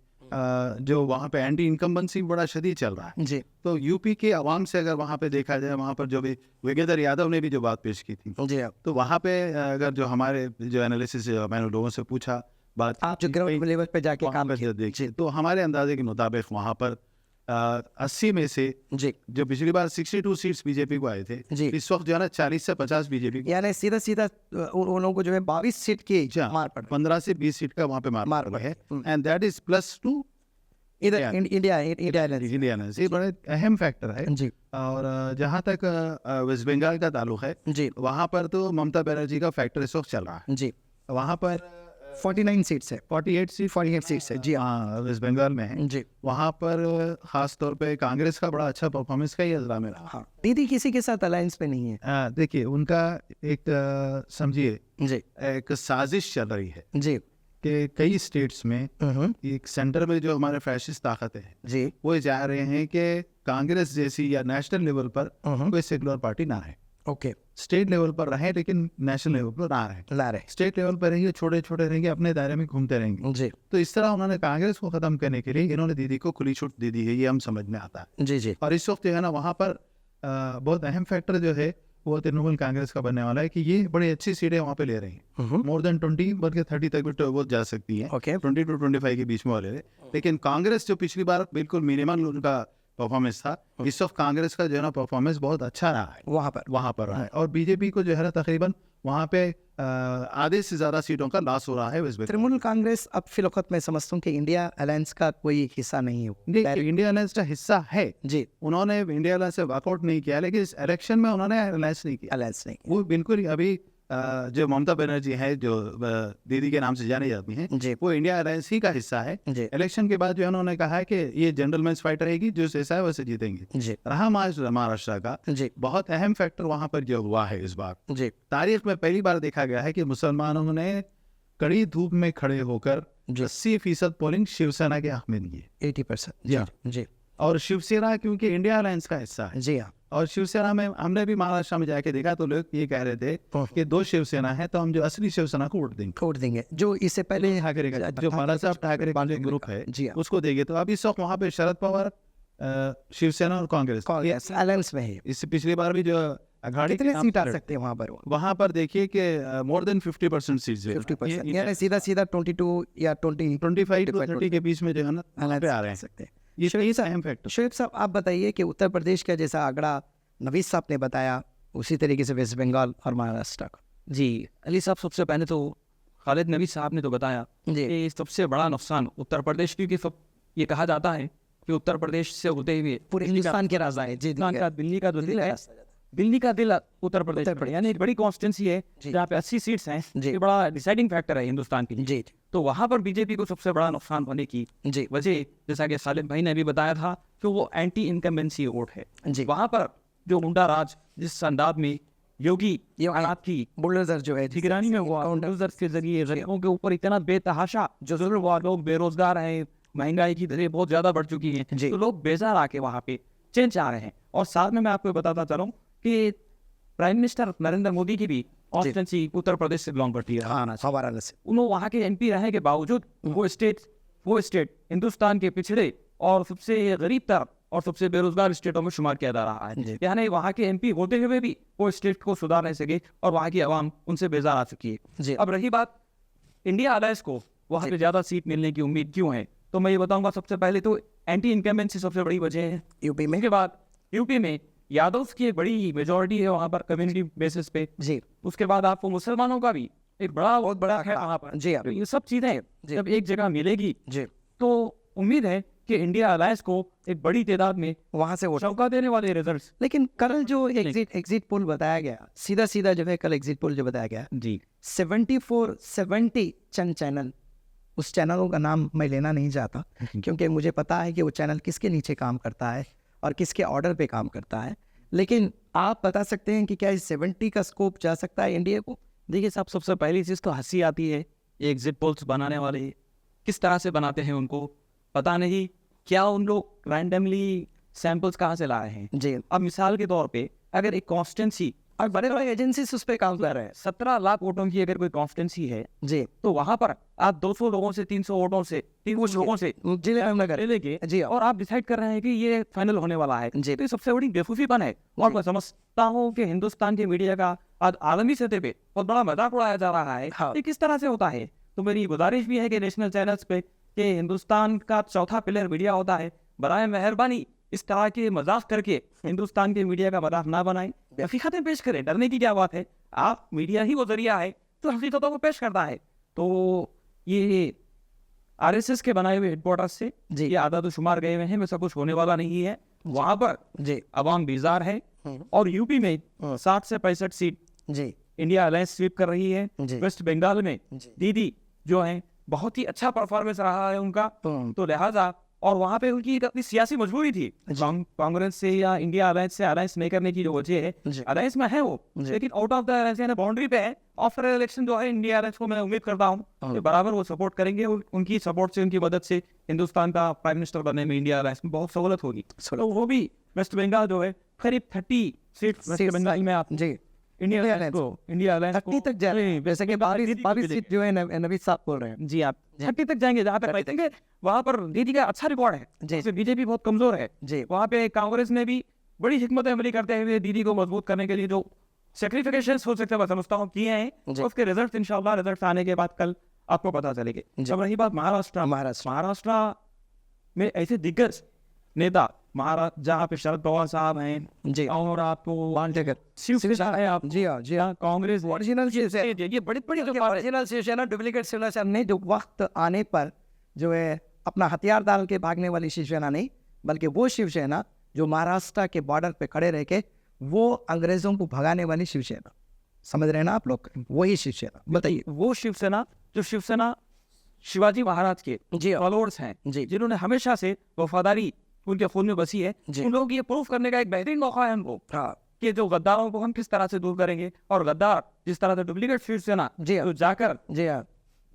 जो वहाँ पे एंटी इनकम्बेंसी बड़ा शदीद चल रहा है। जी तो यूपी के अवाम से अगर वहाँ पे देखा जाए, वहाँ पर जो भी विजेंद्र यादव ने भी जो बात पेश की थी, जी हाँ। तो वहाँ पे अगर जो हमारे जो एनालिसिस मैंने लोगों से पूछा, बात आप जो ग्राउंड लेवल पे जाके वहाँ काम पे किया। जो देखिए, तो हमारे अंदाजे के मुताबिक वहाँ पर 80 में से जी जो पिछली बार 62 सीट्स बीजेपी को आए थे, जी। इस वक्त जो है ना 40 से 50 बीजेपी को, यानी सीधा सीधा उन लोगों को जो है 22 सीट की मार पड़ रही 15 से 20 सीट का वहाँ पे मार मार पड़ी है। है। And that is plus two इधर Yeah. इंडिया इंडिया ने, ये बड़े अहम फैक्टर है। जी और जहाँ तक वेस्ट बंगाल का ताल्लुक है, जी वहाँ पर तो ममता बनर्जी का फैक्टर इस वक्त चल रहा है। जी। वहाँ पर 49 सीट्स है। 48 सीट्स है। जी हाँ वेस्ट बंगाल में है। जी वहाँ पर खास तौर पे कांग्रेस का बड़ा अच्छा परफॉर्मेंस का ही इल्जाम है। हाँ। दीदी किसी के साथ अलायंस पे नहीं है। देखिए उनका एक समझिए जी एक साजिश चल रही है जी कि कई स्टेट्स में एक सेंटर में जो हमारे फैशिस्ट ताकतें हैं, जी वो चाह रहे हैं कि कांग्रेस जैसी या नेशनल लेवल पर कोई सेकुलर पार्टी ना रहे, ओके स्टेट लेवल पर रहे लेकिन नेशनल लेवल पर ना रहे। ला रहे। स्टेट लेवल पर रहेंगे, छोटे छोटे रहेंगे, अपने दायरे में घूमते रहेंगे। जी तो इस तरह उन्होंने कांग्रेस को खत्म करने के लिए इन्होंने दीदी को खुली छूट दे दी है, ये हम समझ में आता है। जी जी और इस वक्त जो है ना वहाँ पर बहुत अहम फैक्टर जो है वो तृणमूल कांग्रेस का बनने वाला है कि ये बड़ी अच्छी सीटें वहाँ पे ले रही हैं, मोर देन 20 बल्कि 30 तक भी तो वो जा सकती है। ओके 20 to 25 के बीच में वाले रहे। लेकिन कांग्रेस जो पिछली बार बिल्कुल मिनिमल उनका परफॉर्मेंस था, इस वक्त कांग्रेस का जो है ना परफॉर्मेंस बहुत अच्छा रहा है वहाँ पर रहा है। और बीजेपी को जो है ना तकरीबन वहाँ पे आधे से ज्यादा सीटों का लॉस हो रहा है वेस्ट बंगाल। तृणमूल कांग्रेस अब फिलौकत में समझता हूँ कि इंडिया अलायंस का कोई हिस्सा नहीं है। नहीं, इंडिया अलायंस का हिस्सा है। जी उन्होंने इंडिया अलायंस से वर्कआउट नहीं किया, लेकिन इस इलेक्शन में उन्होंने अलायंस नहीं किया। अलायंस नहीं। वो बिल्कुल अभी जो ममता बनर्जी है जो दीदी के नाम से जानी जाती हैं, जी वो इंडिया अलायंस ही का हिस्सा है। जी इलेक्शन के बाद जो है उन्होंने कहा है कि ये जेंटलमैन्स फाइट रहेगी, जो जैसा है वैसे जीतेंगे। जी रहा महाराष्ट्र का जी बहुत अहम फैक्टर वहां पर जो हुआ है इस बार जी तारीख में पहली बार देखा गया है कि मुसलमानों ने कड़ी धूप में खड़े होकर जी। 80% पोलिंग शिवसेना के हक में दी है। 80%। जी हाँ। जी और शिवसेना क्योंकि इंडिया अलायंस का हिस्सा है, जी हाँ और शिवसेना में हमने भी महाराष्ट्र में जाके देखा तो लोग ये कह रहे थे कि 2 शिवसेना है तो हम जो असली शिवसेना को वोट देंगे, वोट देंगे, जो इससे पहले ठाकरे का जो बालासाहेब ठाकरे का जो ग्रुप है जी हाँ, उसको देंगे। तो अब इस वक्त वहाँ पे शरद पवार, शिवसेना और कांग्रेस अलायंस में है। इससे पिछली बार भी जो अघाड़ी कितने के नाम सीट आ पर सकते हैं वहाँ पर? वहाँ पर देखिए कि मोर देन 50% सीट्स 50%, यानी सीधा 22 या 20 25 to 30 के बीच में जो है ना वहाँ पे आ रहे हैं। सकते हैं। ये सही अहम फैक्टर। शोएब साहब, आप बताइए कि उत्तर प्रदेश का जैसा आंकड़ा नवीद साहब ने बताया, उसी तरीके से वेस्ट बंगाल और महाराष्ट्र का। जी अली साहब, सबसे पहले तो खालिद नबी साहब ने तो बताया जी कि सबसे बड़ा नुकसान उत्तर प्रदेश, क्योंकि सब ये कहा जाता है कि उत्तर प्रदेश से होते हुए पूरे हिंदुस्तान के राजा है जी, दिल्ली का जो दिल है, दिल्ली का दिल उत्तर प्रदेश में है। यानी एक बड़ी कॉन्स्टिट्यूंसी है जी। जहाँ पे 80 सीट्स हैं। जी। ये बड़ा डिसाइडिंग फैक्टर है हिंदुस्तान के लिए। जी तो वहाँ पर बीजेपी को सबसे बड़ा नुकसान होने की जी वजह, जैसा कि सालिम भाई ने भी बताया था, कि वो एंटी इनकम्बेंसी वोट है। जी। वहाँ पर जो गुंडा राज जिस अंदाज में योगी आदित्यनाथ की बुलडोजर जो है निगरानी में हुआ, बुलडोजर के जरिए गरीबों के ऊपर इतना बेतहाशा जो जुल्म हुआ, लोग बेरोजगार हैं, महंगाई की दरें बहुत ज्यादा बढ़ चुकी हैं, जी। तो लोग बेजार आके वहाँ पे चेंज चाह रहे हैं। और साथ में मैं आपको बताता चलूँ कि प्राइम मिनिस्टर नरेंद्र मोदी की भी कॉन्स्टिट्यूंसी उत्तर प्रदेश से बिलोंग करती है। हाँ हमारा से उन्होंने वहाँ के एमपी रहने के बावजूद वो स्टेट हिंदुस्तान के पिछड़े और सबसे गरीब तरफ और सबसे बेरोजगार स्टेटों में शुमार किया जा रहा जी। है। यानी वहाँ के एमपी होते हुए भी वो स्टेट को सुधार नहीं सके और वहाँ की आवाम उनसे बेजार आ चुकी जी। है। अब रही बात इंडिया अलायंस को वहाँ पे ज्यादा सीट मिलने की उम्मीद क्यों है, तो मैं ये बताऊंगा। सबसे पहले तो एंटी इनकम्बेंसी सबसे बड़ी वजह है यूपी में। उसके बाद यूपी में यादव की एक बड़ी मेजोरिटी है वहाँ पर कम्युनिटी बेसिस पे। जी उसके बाद आपको मुसलमानों का भी एक बहुत बड़ा है आंकड़ा। वहाँ पर। जी हाँ। तो ये सब चीजें जब एक जगह मिलेगी जी तो उम्मीद है कि इंडिया अलायंस को एक बड़ी तादाद में वहाँ से वोट। चौंका देने वाले रिजल्ट्स। लेकिन कल जो एग्जिट पोल बताया गया, सीधा जो है कल एग्जिट पोल जो बताया गया, जी 70 चंद चैनल, उस चैनलों का नाम मैं लेना नहीं चाहता क्योंकि मुझे पता है कि वो चैनल किसके नीचे काम करता है और किसके ऑर्डर पे काम करता है। लेकिन आप बता सकते हैं कि क्या इस 70 का स्कोप जा सकता है एनडीए को? देखिए साहब, सबसे पहली चीज़ तो हंसी आती है ये एग्जिट पोल्स बनाने वाले किस तरह से बनाते हैं, उनको पता नहीं क्या उन लोग रैंडमली सैंपल्स कहाँ से ला रहे हैं। जी। अब मिसाल के तौर पे अगर एक कॉन्स्टेंसी और बड़े बड़े एजेंसीज उस पर काम कर रहे हैं। 17 लाख वोटों की अगर कोई कॉन्स्टेंसी है जी। तो वहां पर आप 200 लोगों से 300 वोटों से 300 लोगों से जिले में ले लेके जी और आप डिसाइड कर रहे हैं कि ये फाइनल होने वाला है। जी। तो ये सबसे बड़ी बेवकूफ़ीपन है। और मैं समझता हूँ कि हिंदुस्तान के मीडिया का आज आलमी सतह पे बहुत बड़ा मजाक उड़ाया जा रहा है। हाँ। ये किस तरह से होता है? तो मेरी गुजारिश भी है कि नेशनल चैनल्स पे कि हिंदुस्तान का चौथा पिलर मीडिया होता है, बराए मेहरबानी इस तरह के मजाक करके हिंदुस्तान के मीडिया का मजाक ना बनाएं, हकीकतें पेश करें। डरने की क्या बात है? आप मीडिया ही वो जरिया है तो हकीकतों को पेश करता है। तो ये आरएसएस के बनाए हुए हेडक्वार्टर्स से जी। ये आधा तो शुमार गए हुए हैं, वैसा कुछ होने वाला नहीं है। वहां पर जी अवाम बेजार है। और यूपी में 60 से 65 सीट जी इंडिया अलायंस स्वीप कर रही है। जी। वेस्ट बंगाल में जी। दीदी जो है बहुत ही अच्छा परफॉर्मेंस रहा है उनका, हम्म। तो लिहाजा और वहां पे उनकी एक अपनी सियासी मजबूरी थी कांग्रेस से या इंडिया अलायंस से अलायंस नहीं करने की जो वजह है। जी। अलायंस में है वो, जी। लेकिन आउट ऑफ द अलायंस यानी बाउंड्री पे है। आफ्टर इलेक्शन जो है इंडिया अलायंस को मैं उम्मीद करता हूँ कि बराबर वो सपोर्ट करेंगे। उनकी सपोर्ट से, उनकी मदद से हिंदुस्तान का प्राइम मिनिस्टर बनने में इंडिया अलायंस में बहुत सहूलत होगी। तो वो भी वेस्ट बंगाल जो है करीब 30 सीट वेस्ट बंगाल में आप जी इंडिया अलायंस को 30 तक जा रहे हैं, जैसे कि 22 सीट जो है नवीद साहब बोल रहे हैं। जी आप 30 तक जाएंगे जहाँ पे बैठेंगे वहाँ पर दीदी का अच्छा रिकॉर्ड है। जैसे बीजेपी बहुत कमजोर है जी। वहाँ पे कांग्रेस ने भी बड़ी हिकमत अमली करते हुए दीदी को मजबूत करने के लिए जो सेक्रीफिकेशंस हो सकते हैं मैं समझता हूँ किए हैं, जी। उसके रिजल्ट इंशाल्लाह रिजल्ट आने के बाद कल आपको पता चलेंगे। जी। अब रही बात महाराष्ट्र में ऐसे दिग्गज नेता महाराष्ट्र जहाँ पे शरद पवार साहब हैं जी। और आपको शिवसेना है, आप जी हाँ जी हाँ कांग्रेस ओरिजिनल ये बड़ी बड़ी ओरिजिनल शिवसेना, डुप्लीकेट शिवसेना नहीं, जो वक्त आने पर जो है अपना हथियार डाल के भागने वाली शिवसेना नहीं, बल्कि वो शिवसेना जो महाराष्ट्र के बॉर्डर पे खड़े रह के वो अंग्रेजों को भगाने वाली शिवसेना, समझ रहे हैं ना आप लोग? वही शिवसेना। बताइए। वो शिवसेना जो शिवसेना शिवाजी महाराज के जी हाँ। फॉलोअर्स हैं, जी। जिन्होंने हमेशा से वफादारी उनके खून में बसी है, जी। उन लोगों को ये प्रूफ करने का एक बेहतरीन मौका है हमको हाँ कि जो गद्दारों को हम किस तरह से दूर करेंगे। और गद्दार जिस तरह से डुप्लीकेट शिवसेना जी हाँ। जो जाकर जी हाँ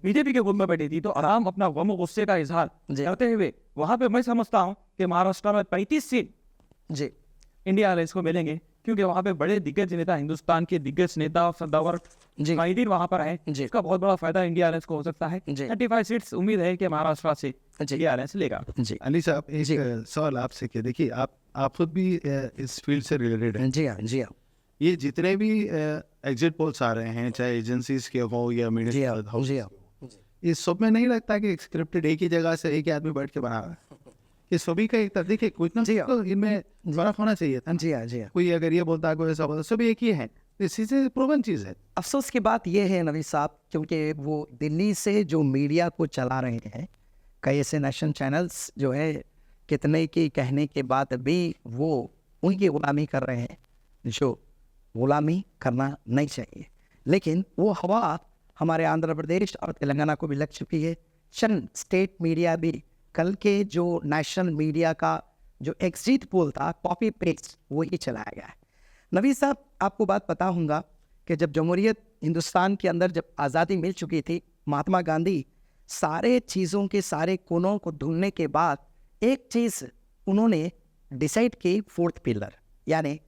बीजेपी के गुट में बैठी थी, तो आराम अपना गम और गुस्से का इजहार जी। करते हुए वहां पे मैं समझता हूँ कि महाराष्ट्र में 35 सीट जी इंडिया अलायंस को मिलेंगे, क्योंकि वहाँ पे बड़े दिग्गज नेता, हिंदुस्तान के दिग्गज नेता सदावर जी माहिदीन वहाँ पर है, जी इसका बहुत बड़ा फायदा इंडिया अलायंस को हो सकता है। जी 35 सीट्स उम्मीद है कि महाराष्ट्र से जी इंडिया अलायंस लेगा। जी अली साहब जी। एक सवाल आपसे कि देखिए आप खुद भी इस फील्ड से रिलेटेड हैं। जी हाँ जी हाँ ये जितने भी एग्जिट पोल्स आ रहे हैं, चाहे एजेंसीज के हो या जी मीडिया हाँ हाउस, जी हाँ इस सब में नहीं लगता कि स्क्रिप्टेड एक ही जगह से एक ही आदमी बैठ के बना रहा है? ये सभी का एक देखिए कुछ ना जी कुछ तो इनमें फर्क होना चाहिए था। जी हाँ जी हाँ। कोई अगर ये बोलता है कोई ऐसा बोलता है, सभी एक ही है, इसी से प्रूवन चीज़ है। अफसोस की बात यह है नवीद साहब, क्योंकि वो दिल्ली से जो मीडिया को चला रहे हैं, कई ऐसे नेशनल चैनल्स जो है कितने की कहने के बाद भी वो उनकी गुलामी कर रहे हैं जो गुलामी करना नहीं चाहिए। लेकिन वो हवा हमारे आंध्र प्रदेश और तेलंगाना को भी लग चुकी है। चंद स्टेट मीडिया भी कल के जो नेशनल मीडिया का जो एग्जिट पोल था, कॉपी पेस्ट वही चलाया गया है। नवीद साहब, आपको बात पता होगा कि जब जमहूरियत हिंदुस्तान के अंदर जब आज़ादी मिल चुकी थी, महात्मा गांधी सारे चीज़ों के सारे कोनों को ढूंढने के बाद एक चीज़ उन्होंने डिसाइड की, फोर्थ पिलर, यानी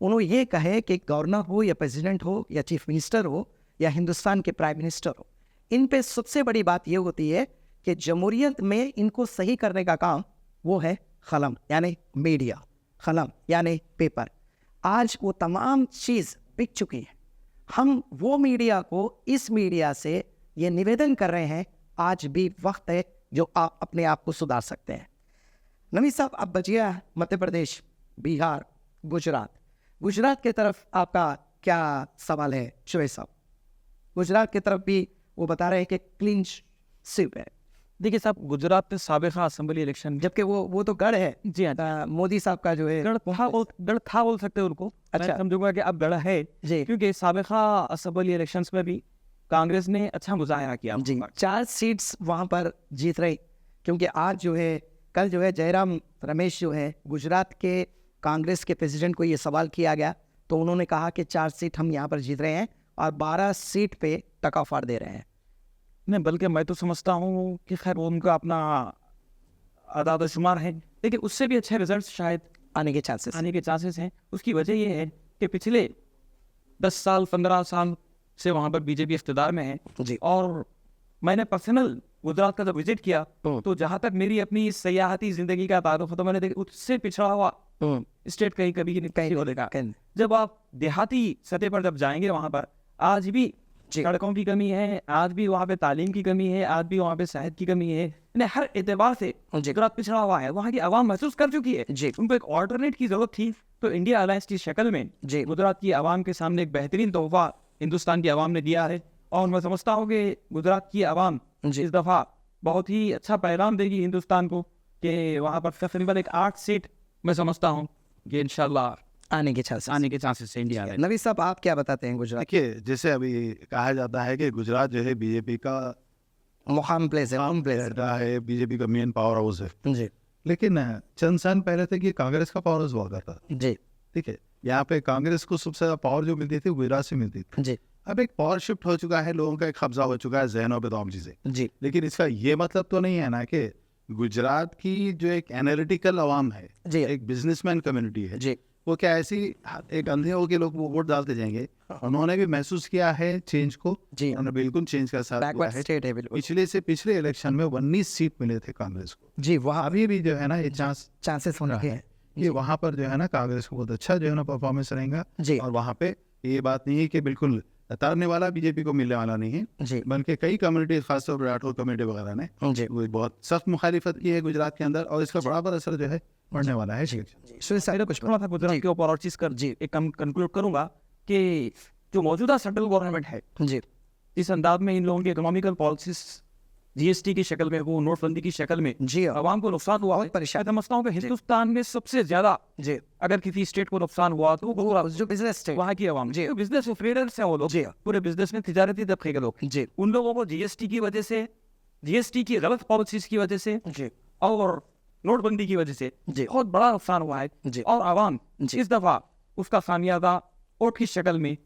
उन्होंने ये कहे कि गवर्नर हो या प्रेसिडेंट हो या चीफ मिनिस्टर हो या हिंदुस्तान के प्राइम मिनिस्टर हो, इन पे सबसे बड़ी बात ये होती है कि जमहूरियत में इनको सही करने का काम वो है कलम यानी मीडिया, कलम यानी पेपर। आज वो तमाम चीज़ बिक चुकी है। हम वो मीडिया को इस मीडिया से ये निवेदन कर रहे हैं, आज भी वक्त है जो आप अपने आप को सुधार सकते हैं। नवीद साहब, अब बचिया मध्य प्रदेश, बिहार, गुजरात की तरफ आपका क्या सवाल है? शोएब साहब, गुजरात की तरफ भी वो बता रहे हैं कि क्लीन स्वीप है। देखिए साहब, गुजरात में साबिका असेंबली इलेक्शन, जबकि वो तो गढ़ है। जी हाँ, मोदी साहब का जो है गढ़ था बोल सकते हैं उनको। अच्छा। मैं समझूंगा कि अब गढ़ है जी क्योंकि साबिका असेंबली इलेक्शंस में भी कांग्रेस ने अच्छा मुजाहरा किया। जी 4 सीट्स वहाँ पर जीत रही, क्योंकि आज जो है, कल जो है जयराम रमेश जो है गुजरात के कांग्रेस के प्रेसिडेंट को ये सवाल किया गया, तो उन्होंने कहा कि 4 सीट हम यहाँ पर जीत रहे हैं और 12 सीट पे टका फाड़ दे रहे हैं। नहीं, बल्कि मैं तो समझता हूँ कि खैर वो उनका अपना आदाद शुमार है, लेकिन उससे भी अच्छे रिजल्ट शायद आने के चांसेस हैं। उसकी वजह ये है कि पिछले 10 साल 15 साल से वहाँ पर बीजेपी इख्तिदार में है जी। और मैंने पर्सनल गुजरात का जब विजिट किया तो जहाँ तक मेरी अपनी सयाहती जिंदगी का तारुफ है, तो मैंने देखा उससे पिछड़ा हुआ स्टेट कहीं नहीं देखा। जब आप देहाती सतह पर जब जाएंगे, वहाँ पर आज भी सड़कों की कमी है, आज भी वहाँ पे तालीम की कमी है, आज भी वहाँ पे सेहत की कमी है। यानी हर एतबार से गुजरात पिछड़ा हुआ है। वहाँ की आवाम महसूस कर चुकी है, उनको एक ऑल्टरनेट की जरूरत थी। तो इंडिया अलायंस की शक्ल में गुजरात की आवाम के सामने एक बेहतरीन तोहफा हिंदुस्तान की आवाम ने दिया है और मैं समझता हूँ कि गुजरात की आवाम इस दफ़ा बहुत ही अच्छा पैगाम देगी हिंदुस्तान को कि वहाँ पर तकरीबन एक 8 सीट मैं समझता हूँ कि इंशाल्लाह आने के चांसेस है इंडिया में। नवीद साहब, आप क्या बताते हैं गुजरात? देखिए, जैसे अभी कहा जाता है कि गुजरात जो है बीजेपी का मुकाम प्लेस है, बीजेपी का मेन पावर हाउस है। जी लेकिन चंद साल पहले तक ये कांग्रेस का पावर हाउस हुआ करता था। जी ठीक है, यहाँ पे कांग्रेस को सबसे ज्यादा पावर जो मिलती थी गुजरात से मिलती थी। जी अब एक पावर शिफ्ट हो चुका है, लोगों का एक कब्जा हो चुका है जहनों पे तमाम चीजें। जी लेकिन इसका ये मतलब तो नहीं है ना कि गुजरात की जो एक एनालिटिकल आवाम है, जी एक बिजनेसमैन कम्युनिटी है, जी वो क्या ऐसी एक अंधे हो के लोग वो वोट डालते जाएंगे? उन्होंने भी महसूस किया है चेंज को, जी उन्होंने बिल्कुल चेंज का साथ दिया बैकवर्ड है। स्टेट है बिल्कुल। पिछले से पिछले इलेक्शन में 19 सीट मिले थे कांग्रेस को। जी, वहाँ अभी भी जो है ना ये चांसेस होने के हैं। ये वहाँ पर जो है ना कांग्रेस को बहुत अच्छा जो है ना परफॉर्मेंस रहेगा। जी और वहाँ पे ये बात नहीं है कि बिल्कुल तारने वाला बीजेपी को मिलने वाला नहीं है, जी बल्कि कई कम्युनिटी, खासतौर पर राठौर कम्युनिटी वगैरह ने जी वो बहुत सख्त मुखालिफत की है गुजरात के अंदर और इसका बड़ा असर जो है पड़ने वाला है। जी कुछ था गुजरात के ऊपर और चीज कर जी एक कंक्लूड करूंगा कि जो मौजूदा सेंट्रल गवर्नमेंट है, जी इस अंदाज में इन लोगों की इकोनॉमिकल पॉलिसीज जीएसटी की शक्ल में हो, नोटबंदी की शक्ल में जी आवाम को नुकसान हुआ है। परेशान समझता हूँ कि हिंदुस्तान में सबसे ज्यादा जी अगर किसी स्टेट को नुकसान हुआ तो वो जो बिजनेस थे वहाँ की आवाम, जी बिजनेस ट्रेडर्स हैं वो लोग, जी पूरे बिजनेस में तिजारती तबके के लोग, जी उन लोगों को जीएसटी की वजह से, जीएसटी की गलत पॉलिसीज की वजह से जी और नोटबंदी की वजह से जी बहुत बड़ा नुकसान हुआ है। जी और आवाम जी इस दफा उसका खामियाजा वोट की शक्ल में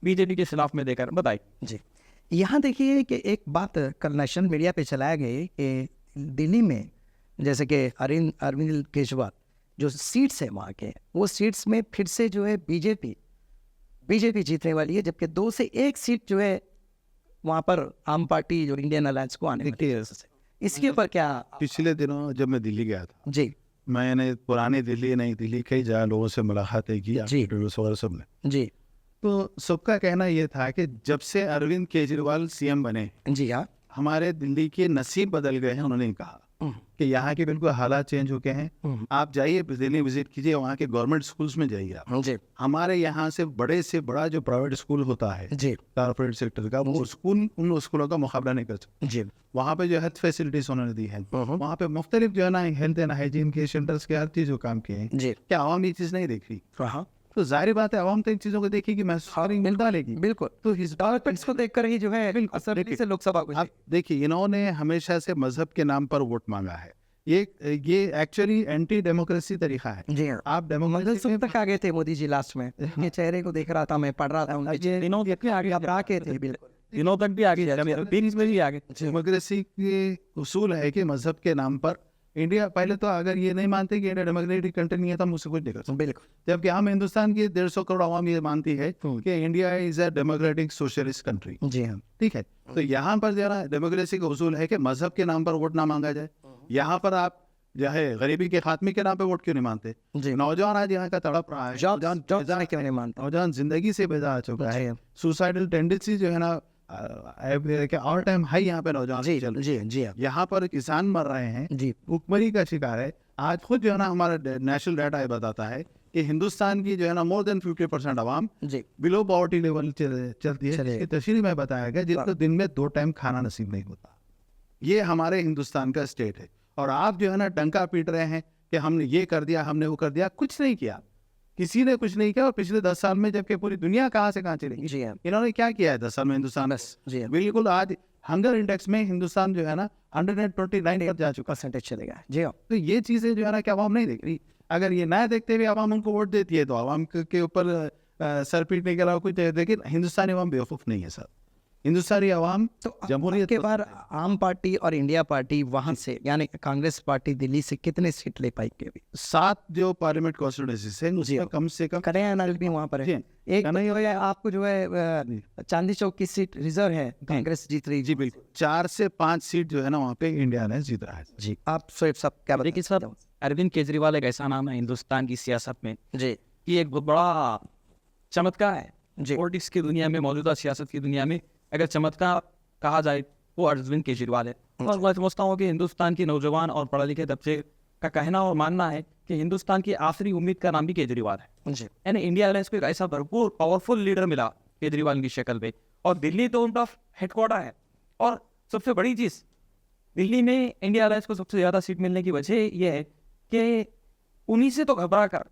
बीजेपी के खिलाफ में देकर बताई। जी यहाँ देखिए कि एक बात कल नेशनल मीडिया पे चलाया गया कि दिल्ली में जैसे कि अरविंद केजरीवाल जो सीट्स है वहाँ के, वो सीट्स में फिर से जो है बीजेपी जीतने वाली है, जबकि 2 से 1 सीट जो है वहाँ पर आम पार्टी जो इंडियन अलायंस को आने वाली है। इसके ऊपर क्या? पिछले दिनों जब मैं दिल्ली गया था, जी मैंने पुरानी दिल्ली, नई दिल्ली, कई जगह लोगों से मुलाकातें की, जी। इंटरव्यूज वगैरह सब ने, जी तो सबका कहना ये था कि जब से अरविंद केजरीवाल सीएम बने, जी हाँ। हमारे दिल्ली के नसीब बदल गए हैं। उन्होंने कहा कि यहाँ के बिल्कुल हालात चेंज हो गए हैं। आप जाइए दिल्ली विजिट कीजिए, वहाँ के गवर्नमेंट स्कूल्स में जाइए आप। जी हमारे यहाँ से बड़ा जो प्राइवेट स्कूल होता है जी कॉर्पोरेट सेक्टर का, वो स्कूल उन स्कूलों का मुकाबला नहीं कर सकते। जी वहाँ पे जो हेल्थ फैसिलिटीज उन्होंने दी है, वहाँ पे मुख्तलिफ जो है ना हेल्थ एंड हाइजीन के सेंटर्स के हर चीज जो काम किए हैं, जी क्या आवाम ये चीज नहीं देख रही? हाँ तो जाहिर बात है आवाम तो इन चीजों को देखेगी, महसूस मिलता लेगी। बिल्कुल। तो इस डेवलपमेंट्स को देखकर ही जो है असेंबली से लोकसभा को। आप देखिए, इन्होंने हमेशा से मजहब के नाम पर वोट मांगा है। ये एक्चुअली एंटी डेमोक्रेसी तरीका है। जी हाँ। आप डेमोक्रेसी तक आ गए थे मोदी जी लास्ट में, उनके चेहरे को देख रहा था, मैं पढ़ रहा था उनके दिनों तक भी आगे, घबरा के थे। बिल्कुल दिनों तक भी आगे, बीच में भी आगे। डेमोक्रेसी के उसूल है कि मजहब के नाम पर इंडिया, पहले तो अगर ये नहीं मानते कि इंडिया डेमोक्रेटिक कंट्री नहीं है तो हम उससे कुछ नहीं कर सकते। बिल्कुल। जबकि हम हिंदुस्तान की 150 करोड़ आवाम ये मानती है कि India is a democratic socialist country. जी हाँ। ठीक है, तो यहाँ पर जरा डेमोक्रेसी का उसूल है कि मजहब के नाम पर वोट ना मांगा जाए। यहाँ पर आप जो है गरीबी के खात्मे के नाम पे वोट क्यों नहीं मानते? जी। नौजवान आज यहाँ का तड़प रहा है, क्यों नहीं मानता? नौजवान जिंदगी से बेजार आ चुका है। सुसाइडल टेंडेंसी जो है ना ऑल टाइम हाई यहाँ पे नौजवान जी चल रही जी है। जी हाँ। यहाँ पर किसान मर रहे हैं, जी भुखमरी का शिकार है। आज खुद जो है ना हमारा नेशनल डाटा बताता है कि हिंदुस्तान की जो है ना मोर देन 50% आवाम जी बिलो पॉवर्टी लेवल चलती है, चलिए। जिसकी तशरीह में बताया गया जिनको दिन में 2 टाइम खाना नसीब नहीं होता। ये हमारे हिंदुस्तान का स्टेट है। और आप जो है ना डंका पीट रहे हैं कि हमने ये कर दिया, हमने वो कर दिया। कुछ नहीं किया, किसी ने कुछ नहीं किया। और पिछले 10 साल में जबकि पूरी दुनिया कहाँ से कहाँ चलेगी, जी हाँ। इन्होंने क्या किया है 10 साल में हिंदुस्तान? जी हाँ। बिल्कुल, आज हंगर इंडेक्स में हिंदुस्तान जो है ना 129 पर जा चुका। परसेंटेज चलेगा। जी हाँ। तो ये चीजें जो है ना कि आवाम नहीं देख रही। अगर ये ना देखते हुए आवाम उनको वोट देती है तो आवाम के ऊपर सर पीटने के अलावा कुछ नहीं। लेकिन हिंदुस्तानी आवाम बेवकूफ नहीं है सर। हिंदुस्तानी आवाम तो जमहूरियत के बाद आम पार्टी और इंडिया पार्टी वहां से, यानी कांग्रेस पार्टी दिल्ली से कितने सीट ले पाई? के 7 जो पार्लियामेंट कॉन्स्टिट्यूंसीज है उसमें कम से कम कन्हैया लाल भी वहाँ पर है। जी। एक नहीं हो गया आपको जो है चांदी चौक की सीट रिजर्व है, कांग्रेस जीत रही। जी बिल्कुल 4 से 5 सीट जो है ना वहाँ पे इंडिया ने जीत रहा है। जी आप शोएब साहब क्या देखिए सर, अरविंद केजरीवाल एक ऐसा नाम है हिंदुस्तान की सियासत में जी कि एक बहुत बड़ा चमत्कार है जी। पॉलिटिक्स की दुनिया में, मौजूदा सियासत की दुनिया में अगर चमत्कार कहा जाए वो अरविंद केजरीवाल है। और मैं समझता हूँ कि हिंदुस्तान के नौजवान और पढ़े लिखे तबके का कहना और मानना है कि हिंदुस्तान की आखिरी उम्मीद का नाम भी केजरीवाल है। जी यानी इंडिया अलायंस को एक ऐसा भरपूर पावरफुल लीडर मिला केजरीवाल की शक्ल पे, और दिल्ली तो उनका हेडक्वार्टर है। और सबसे बड़ी चीज़, दिल्ली में इंडिया अलायंस को सबसे ज़्यादा सीट मिलने की वजह यह है कि उन्हीं से तो घबरा कर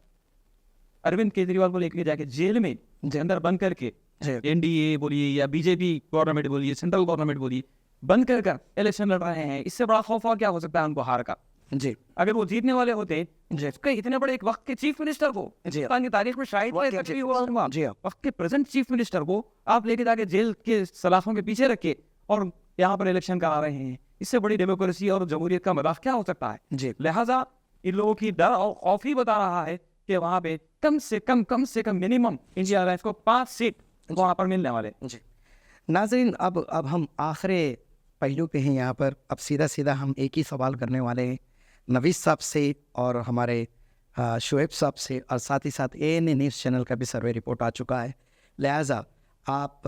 अरविंद केजरीवाल को लेकर जाके जेल में अंदर बंद करके एनडीए बोलिए या बीजेपी गवर्नमेंट बोलिए, सेंट्रल गवर्नमेंट बोलिए, बंद कर इलेक्शन लड़ रहे हैं। इससे बड़ा खौफ और क्या हो सकता है उनको हार का? जी अगर वो जीतने वाले होते जिसके इतने बड़े एक वक्त के चीफ मिनिस्टर को हिंदुस्तान की तारीख में शायद जी हाँ। वक्त के प्रेजेंट चीफ मिनिस्टर को आप लेके जाके जेल के सलाखों के पीछे रखे और यहाँ पर इलेक्शन करा रहे हैं, इससे बड़ी डेमोक्रेसी और जमहूरियत का मजाक क्या हो सकता है? जी लिहाजा इन लोगों की डर और खौफ ही बता रहा है कि वहाँ पे कम से कम मिनिमम इंडिया अलायंस को 5 सीट वहाँ पर मिलने वाले। जी नाज़रीन, अब हम आखिरी पहलू पे हैं यहाँ पर। अब सीधा हम एक ही सवाल करने वाले हैं नवीद साहब से और हमारे शोएब साहब से, और साथ ही साथ ANA न्यूज़ चैनल का भी सर्वे रिपोर्ट आ चुका है। लिहाजा आप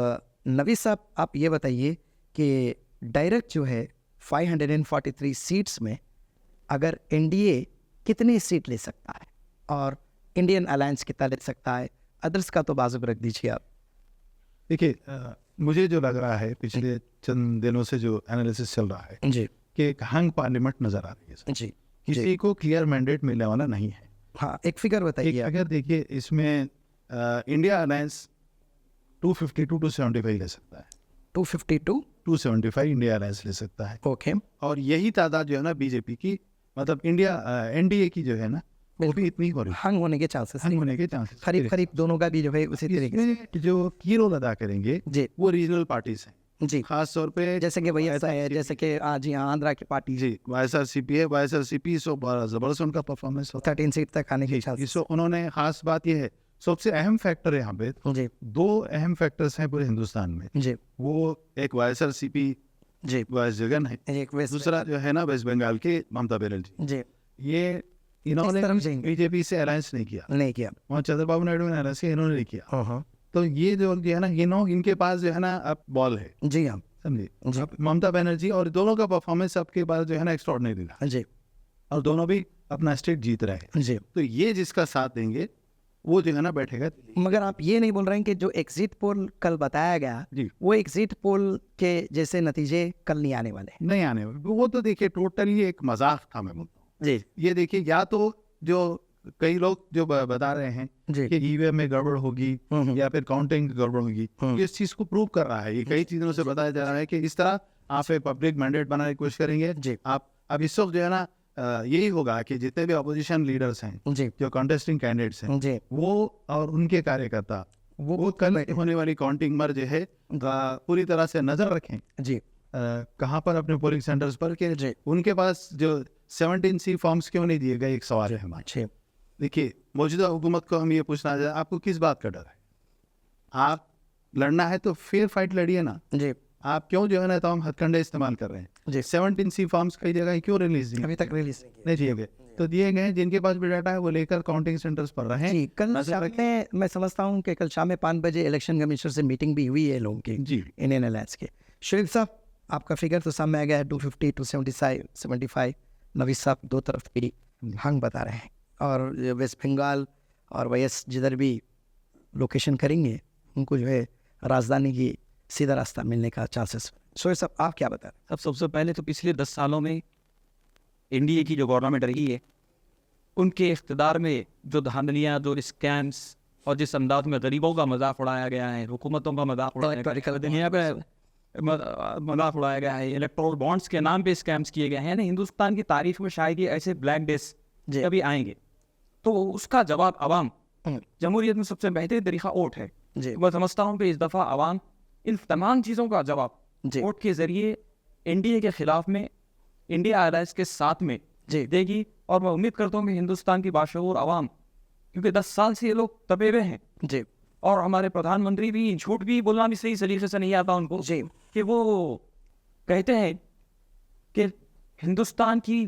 नवीद साहब आप ये बताइए कि डायरेक्ट जो है 543 सीट्स में अगर NDA कितनी सीट ले सकता है और इंडियन अलायंस कितना ले सकता है? अदर्स का तो बाजू रख दीजिए आप। देखिए, मुझे जो लग रहा है पिछले चंद दिनों से जो एनालिसिस चल रहा है जी कि एक हंग पार्लियामेंट नजर आ रही है सर। जी किसी को क्लियर मैंडेट मिलने वाला नहीं है। हाँ, एक फिगर बताइए। अगर देखिए इसमें इंडिया अलायंस 252 टू 75 ले सकता है। 252 275 इंडिया अलायंस ले सकता है। ओके। और यही तादाद जो है ना बीजेपी की, मतलब इंडिया NDA की जो है ना वो भी इतनी हो रही है। हंग होने के चांसेस हंग होने के चांसेस करीब दोनों का भी जो है उसी तरीके से इसमें जो की रोल अदा करेंगे जी वो रीजनल पार्टीज हैं। जी, खास तौर पे जैसे कि भैया ऐसा है, जैसे कि जी हाँ, आंध्रा की पार्टी जी YSRCP है, YSRCP सो बड़ा जबरदस्त उनका परफॉर्मेंस होता 13 सीट तक आने की है। चांस। इसको उन्होंने खास बात ये है, सबसे अहम फैक्टर यहाँ पे जी 2 अहम फैक्टर्स हैं पूरे हिंदुस्तान में। जी वो एक YSRCP जी, वाइस जगन है, एक वेस्ट दूसरा जो है ना वेस्ट बंगाल के ममता बनर्जी। जी ये इन्होंने इस तरफ जाएंगे। बीजेपी से अलायंस नहीं किया, नहीं किया। वहाँ चंद्रबाबू नायडू ने अलायंस किया, इन्होंने नहीं किया। हाँ तो ये जो है ना, इनके पास जो है ना अब बॉल है, जी हाँ समझे। जी अब ममता बनर्जी और दोनों का परफॉर्मेंस आपके पास जो है ना एक्स्ट्राऑर्डिनरी रहा, जी और दोनों भी अपना स्टेट जीत रहे हैं। जी। तो ये जिसका साथ देंगे वो जो है ना बैठेगा। मगर आप ये नहीं बोल रहे हैं कि जो एग्जिट पोल कल बताया गया जी वो एग्जिट पोल के जैसे नतीजे कल नहीं आने वाले। नहीं आने वाले, वो तो देखिए टोटली एक मजाक था, मैं बोलता हूँ। जी ये देखिए, या तो जो कई लोग जो बता रहे हैं जी कि ईवीएम में गड़बड़ होगी या फिर काउंटिंग गड़बड़ होगी, हम्म। ये इस चीज को प्रूव कर रहा है। ये कई चीजों से बताया जा रहा है कि इस तरह आप एक पब्लिक मैंडेट बनाने की कोशिश करेंगे। जी आप अब इस वक्त जो है ना यही होगा कि जितने भी अपोजिशन लीडर्स हैं, जी जो कंटेस्टिंग कैंडिडेट्स हैं, जी वो और उनके कार्यकर्ता वो कल होने वाली काउंटिंग पर जो है पूरी तरह से नजर रखें। जी कहाँ पर अपने पोलिंग सेंटर्स पर कि जी उनके पास जो 17C फॉर्म्स क्यों नहीं दिए गए, एक सवाल है हमारा। अच्छे देखिए, मौजूदा हुकूमत को हम ये पूछना चाहते हैं, आपको किस बात का डर है? आप लड़ना है तो फेयर फाइट लड़िए ना। जी आप क्यों जो है ना तमाम हथकंडे इस्तेमाल कर रहे हैं? जी 17C फॉर्म्स कई जगह क्यों रिलीज अभी तक रिलीज नहीं दिए गए? तो दिए गए, जिनके पास भी डाटा है वो लेकर काउंटिंग सेंटर्स पर रहें। जी। कल नजर शाम रखें। में मैं समझता हूँ कि कल शाम में 5 बजे इलेक्शन कमिश्नर से मीटिंग भी हुई है लोगों की, जी इंडियन अलायंस के। शरीफ साहब, आपका फिगर तो सामने आ गया है 250 275 75। नवीद साहब दो तरफ की हंग बता रहे हैं, और वेस्ट बंगाल और वायस जिधर भी लोकेशन करेंगे उनको जो है राजधानी की सीधा रास्ता मिलने का चांसेस। शोएब साहब, आप क्या बता रहे अब सबसे पहले तो पिछले 10 सालों में एनडीए की जो गवर्नमेंट रही है, उनके इख्तिदार में जो धांधलियाँ, जो स्कैम्स और जिस अंदाज में गरीबों का मजाक उड़ाया गया है, हुकूमतों का मजाक उड़ाया गया है, दुनिया पे मजाक उड़ाया गया है, इलेक्टोरल बॉन्ड्स के नाम पे स्कैम्स किए गए हैं ना, हिंदुस्तान की तारीख में शायद ये ऐसे ब्लैक डेज जी। कभी आएंगे। तो उसका जवाब अवाम, हैं? जमहूरियत में सबसे बेहतरीन तरीका वोट है। जी मैं समझता हूँ कि इस दफ़ा अवाम इन तमाम चीज़ों का जवाब जी वोट के जरिए एनडीए के खिलाफ में, इंडिया अलायंस के साथ में जी देगी। और मैं उम्मीद करता हूँ कि हिंदुस्तान की बाशऊर अवाम, क्योंकि 10 साल से ये लोग दबे हुए हैं, जी और हमारे प्रधानमंत्री भी झूठ भी बोलना भी सही तरीके से नहीं आता उनको, जी कि वो कहते हैं कि हिंदुस्तान की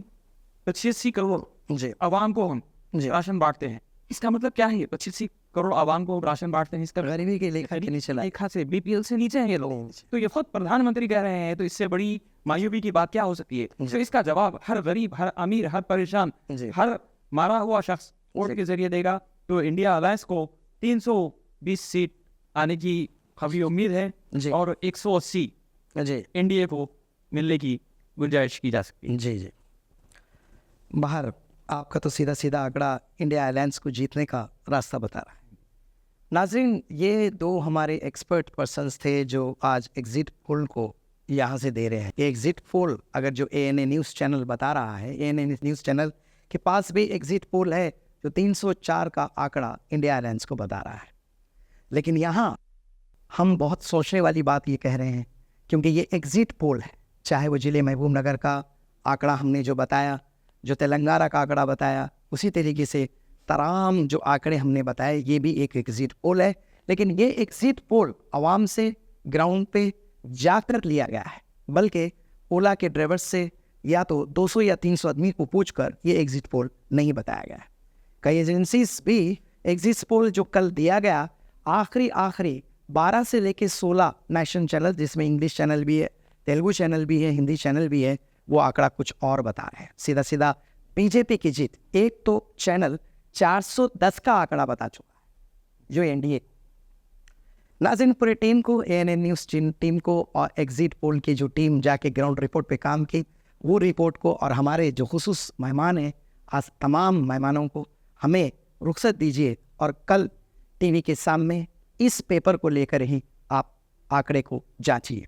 85 करोड़ जी अवाम को हम जी राशन बांटते हैं। इसका मतलब क्या है? 85 करोड़ आवाम को राशन बांटते हैं, इसका गरीबी के लेखा के नीचे लाए। लेखा से बीपीएल से नीचे हैं ये लोग। तो ये खुद प्रधानमंत्री कह रहे हैं, तो इससे बड़ी मायूबी की बात क्या हो सकती है? तो इसका जवाब हर गरीब, हर अमीर, हर परेशान, जी हर मारा हुआ शख्स वोट के जरिए देगा। तो इंडिया अलायंस को 320 सीट आने की काफी उम्मीद है, जी और 180 जी एनडीए को मिलने की गुंजाइश की जा सकती है। जी जी। बाहर आपका तो सीधा सीधा आंकड़ा इंडिया अलायंस को जीतने का रास्ता बता रहा है। नाज़रीन, ये दो हमारे एक्सपर्ट पर्सन्स थे जो आज एग्जिट पोल को यहाँ से दे रहे हैं। ये एग्जिट पोल अगर जो ANA न्यूज़ चैनल बता रहा है, ANA न्यूज़ चैनल के पास भी एग्जिट पोल है जो 304 का आंकड़ा इंडिया अलायंस को बता रहा है। लेकिन यहाँ हम बहुत सोचने वाली बात ये कह रहे हैं, क्योंकि ये एग्जिट पोल है। चाहे वो ज़िले महबूब नगर का आंकड़ा हमने जो बताया, जो तेलंगाना का आंकड़ा बताया, उसी तरीके से तमाम जो आंकड़े हमने बताए, ये भी एक एग्जिट पोल है। लेकिन ये एग्जिट पोल आवाम से ग्राउंड पे जाकर लिया गया है, बल्कि ओला के ड्राइवर्स से या तो 200 या 300 आदमी को पूछकर ये एग्जिट पोल नहीं बताया गया है। कई एजेंसीज भी एग्जिट पोल जो कल दिया गया, आखिरी 12 से लेके 16 नेशनल चैनल, जिसमें इंग्लिश चैनल भी है, तेलुगु चैनल भी है, हिंदी चैनल भी है, वो आंकड़ा कुछ और बता रहे हैं। सीधा सीधा बीजेपी की जीत। एक तो चैनल 410 का आंकड़ा बता चुका है जो एनडीए। नाज़रीन, पूरी टीम को, ANA न्यूज़ टीम को और एग्जिट पोल की जो टीम जाके ग्राउंड रिपोर्ट पे काम की, वो रिपोर्ट को, और हमारे जो खुसूस मेहमान हैं, आज तमाम मेहमानों को हमें रुख्सत दीजिए और कल टीवी के सामने इस पेपर को लेकर ही आप आंकड़े को जांचिए।